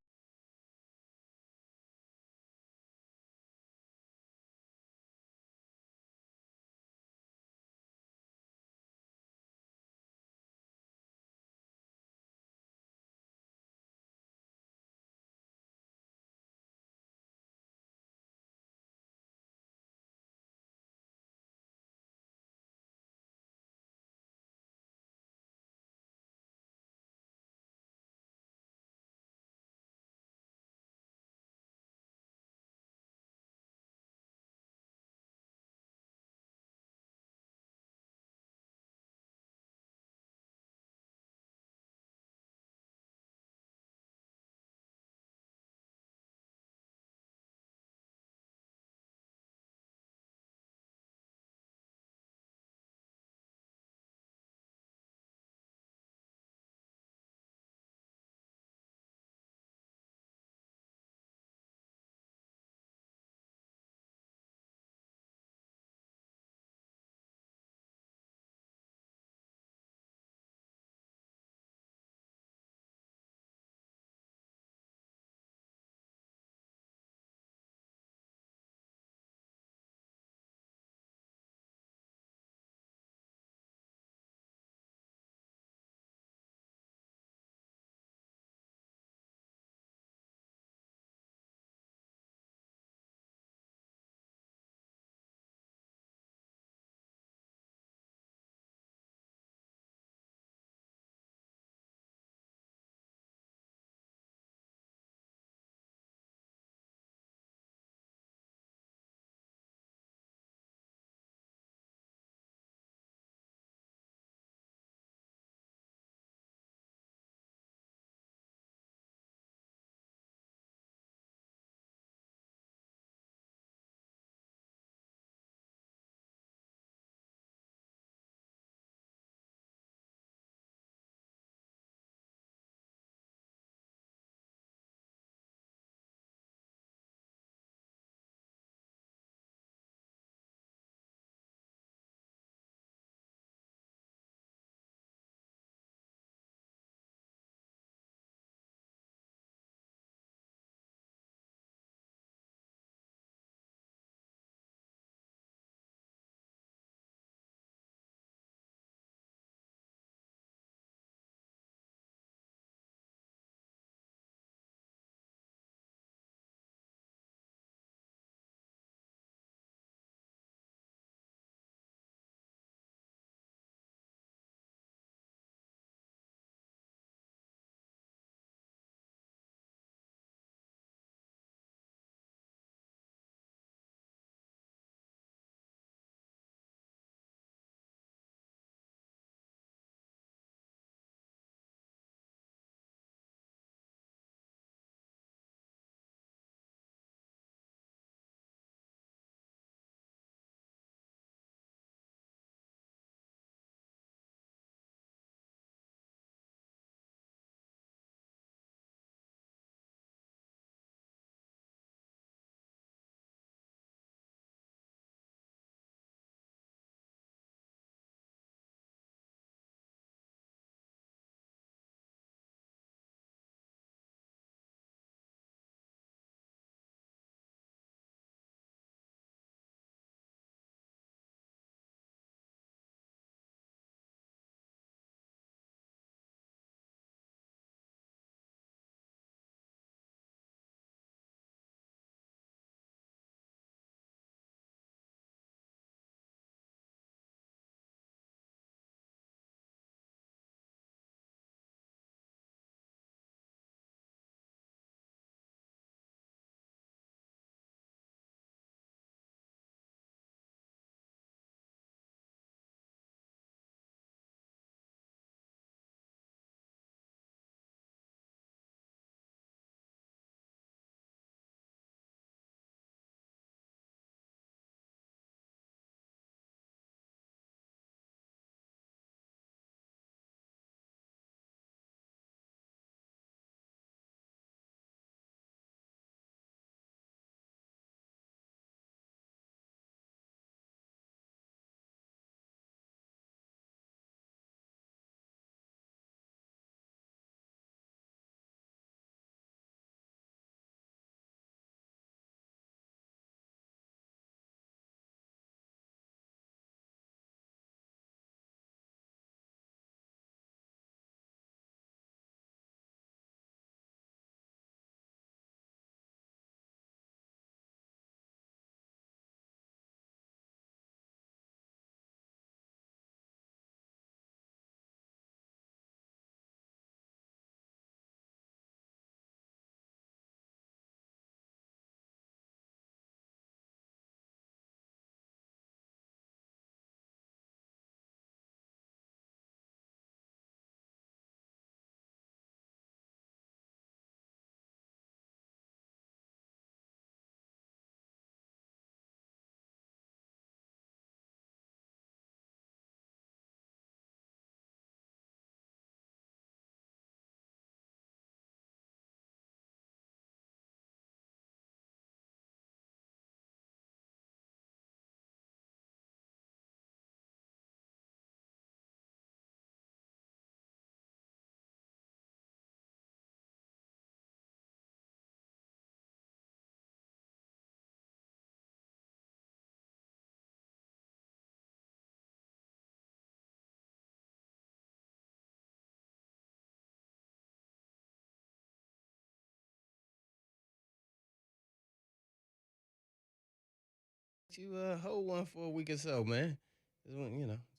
You hold one for a week or so, man.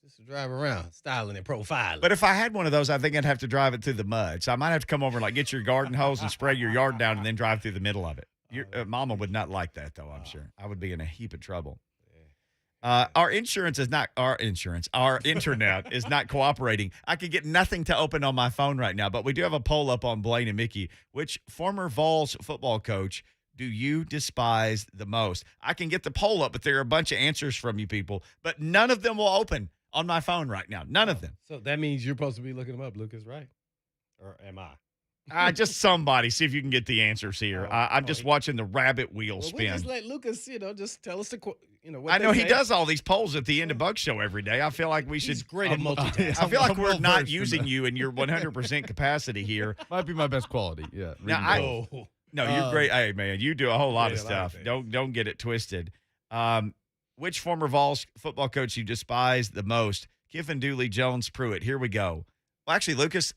Just to drive around, styling and profiling.
But if I had one of those, I think I'd have to drive it through the mud. So I might have to come over and like get your garden hose and spray your yard down and then drive through the middle of it. Your mama would not like that, though, I'm sure. I would be in a heap of trouble. Our internet is not cooperating. I could get nothing to open on my phone right now, but we do have a poll up on Blaine and Mickey. Which former Vols football coach do you despise the most? I can get the poll up, but there are a bunch of answers from you people, but none of them will open on my phone right now. None of them.
So that means you're supposed to be looking them up, Lucas, right? Or am I?
Just somebody. See if you can get the answers here. I'm just watching the rabbit wheel spin.
We'll just let Lucas, just tell us what
I know he
say.
does all these polls at the end of Buck Show every day. I feel like we should.
He's great at multitasking.
I feel like we're not using you in your 100% capacity here.
Might be my best quality. Yeah.
No, you're great. Hey, man, you do a whole lot of stuff. Don't get it twisted. Which former Vols football coach you despise the most? Kiffin, Dooley, Jones, Pruitt. Here we go. Well, actually, Lucas,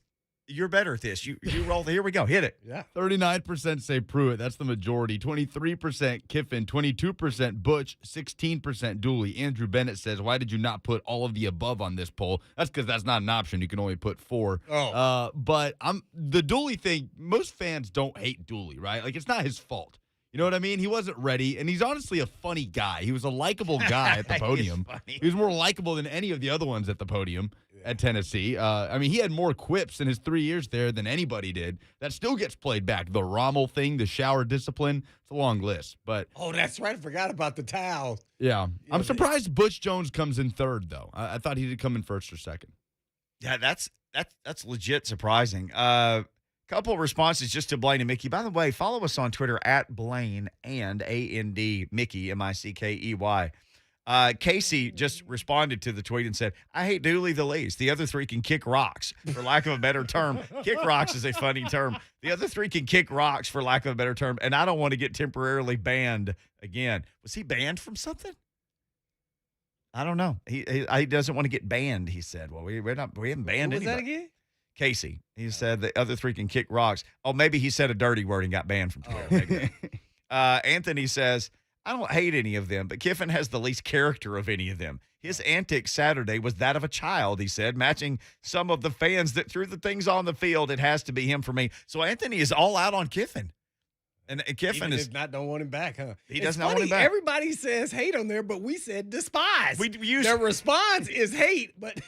you're better at this. You roll. Here we go. Hit it.
Yeah.
39% say Pruitt. That's the majority. 23% Kiffin. 22% Butch. 16% Dooley. Andrew Bennett says, why did you not put all of the above on this poll? That's because that's not an option. You can only put 4. But the Dooley thing, most fans don't hate Dooley, right? Like, it's not his fault. You know what I mean? He wasn't ready, and he's honestly a funny guy. He was a likable guy at the podium. He was more likable than any of the other ones at the podium at Tennessee. He had more quips in his 3 years there than anybody did. That still gets played back. The Rommel thing, the shower discipline, it's a long list. But
that's right. I forgot about the towel.
Yeah. I'm surprised Butch Jones comes in third, though. I thought he'd come in first or second.
Yeah, that's legit surprising. Couple of responses just to Blaine and Mickey. By the way, follow us on Twitter at Blaine and AND Mickey, Mickey. Casey just responded to the tweet and said, I hate Dooley the least. The other 3 can kick rocks, for lack of a better term. Kick rocks is a funny term. The other 3 can kick rocks, for lack of a better term, and I don't want to get temporarily banned again. Was he banned from something? I don't know. He doesn't want to get banned, he said. Well, we haven't banned anybody.
Was that again?
Casey. He said the other 3 can kick rocks. Oh, maybe he said a dirty word and got banned from Twitter. Anthony says, I don't hate any of them, but Kiffin has the least character of any of them. His antics Saturday was that of a child, he said, matching some of the fans that threw the things on the field. It has to be him for me. So Anthony is all out on Kiffin. And Kiffin
don't want him back, huh?
He does not want him back.
Everybody says hate on there, but we said despise.
Their
response is hate, but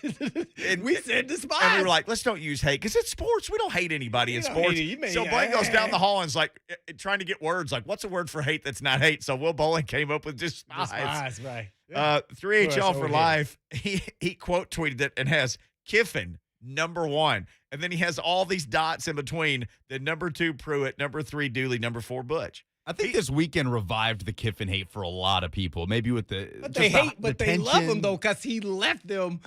we said despise.
And we were like, let's don't use hate because it's sports. We don't hate anybody in sports. So Blaine goes down the hall and is like trying to get words like, what's a word for hate that's not hate? So Will Bowling came up with despise.
Despise, right. Yeah.
3HL for life. He quote tweeted it and has Kiffin number 1. And then he has all these dots in between the number 2 Pruitt, number 3 Dooley, number 4 Butch.
I think this weekend revived the Kiffin hate for a lot of people. Maybe with
they love him though because he left them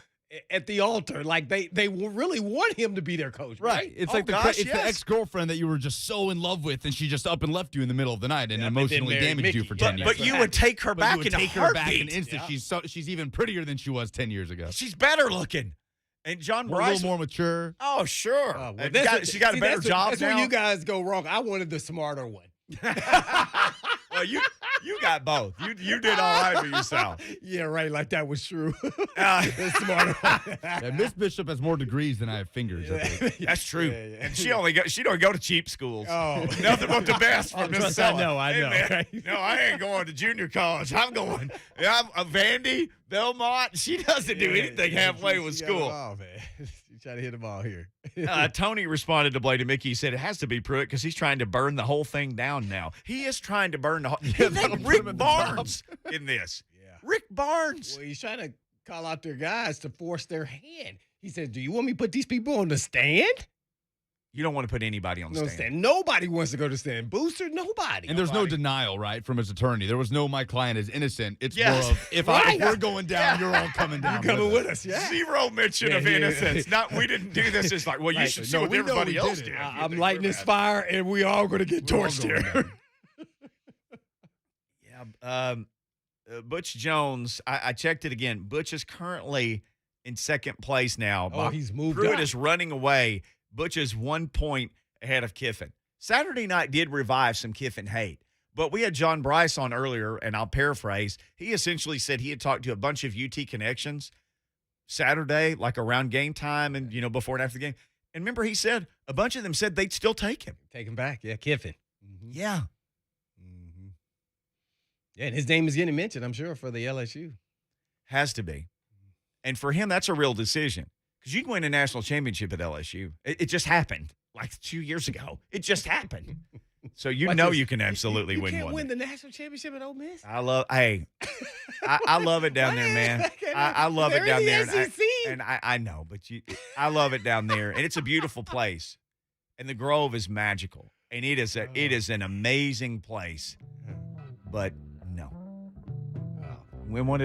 at the altar. Like they really want him to be their coach, right?
It's like the ex-girlfriend that you were just so in love with, and she just up and left you in the middle of the night and emotionally damaged you for 10 years.
But you would take her back in a heartbeat.
In an instant. Yeah. She's even prettier than she was 10 years ago.
She's better looking. And John Brice,
a little more mature.
Oh, sure. She got a better job
that's
now.
That's where you guys go wrong. I wanted the smarter one.
Well, you got both. You did all right for yourself.
Yeah, right. Like that was true. The smarter one.
Yeah, Miss Bishop has more degrees than I have fingers. I think.
That's true. Yeah. And she don't go to cheap schools. Oh, nothing but the best for Miss Sella.
I know. Right?
No, I ain't going to junior college. I'm going. I'm Vandy, Belmont. She doesn't do anything halfway with school.
Oh man. Try to hit them all here.
Tony responded to Blaine and Mickey. He said it has to be Pruitt because he's trying to burn the whole thing down now. He is trying to burn the whole. He named Rick Barnes in this. Yeah. Rick Barnes.
Well, he's trying to call out their guys to force their hand. He said, "Do you want me to put these people on the stand?"
You don't want to put anybody on the stand.
Nobody wants to go to stand. Booster, nobody.
And there's no denial, right, from his attorney. There was no my client is innocent. It's more of if we're going down, you're all coming down.
You're coming with us, yeah.
Zero mention of innocence. Not we didn't do this. It's like, well, you should see what everybody else did.
I'm lighting this fire, and we all going to get torched here.
Yeah. Butch Jones, I checked it again. Butch is currently in second place now.
Oh, he's moved
Pruitt
up.
is running away. Butch is 1 point ahead of Kiffin. Saturday night did revive some Kiffin hate, But we had John Brice on earlier, and I'll paraphrase. He essentially said he had talked to a bunch of UT connections Saturday, like around game time and, before and after the game. And remember, he said a bunch of them said they'd still take him.
Take him back. Yeah, Kiffin. Mm-hmm.
Yeah.
Mm-hmm. Yeah, and his name is getting mentioned, I'm sure, for the LSU.
Has to be. And for him, that's a real decision. Because you can win a national championship at LSU. It just happened like 2 years ago. It just happened. So you can absolutely win one.
You can't win the national championship at Ole Miss?
I love it down there, man. I love it down there. And I know, but I love it down there. And it's a beautiful place. And the Grove is magical. And it is an amazing place. But no. Win one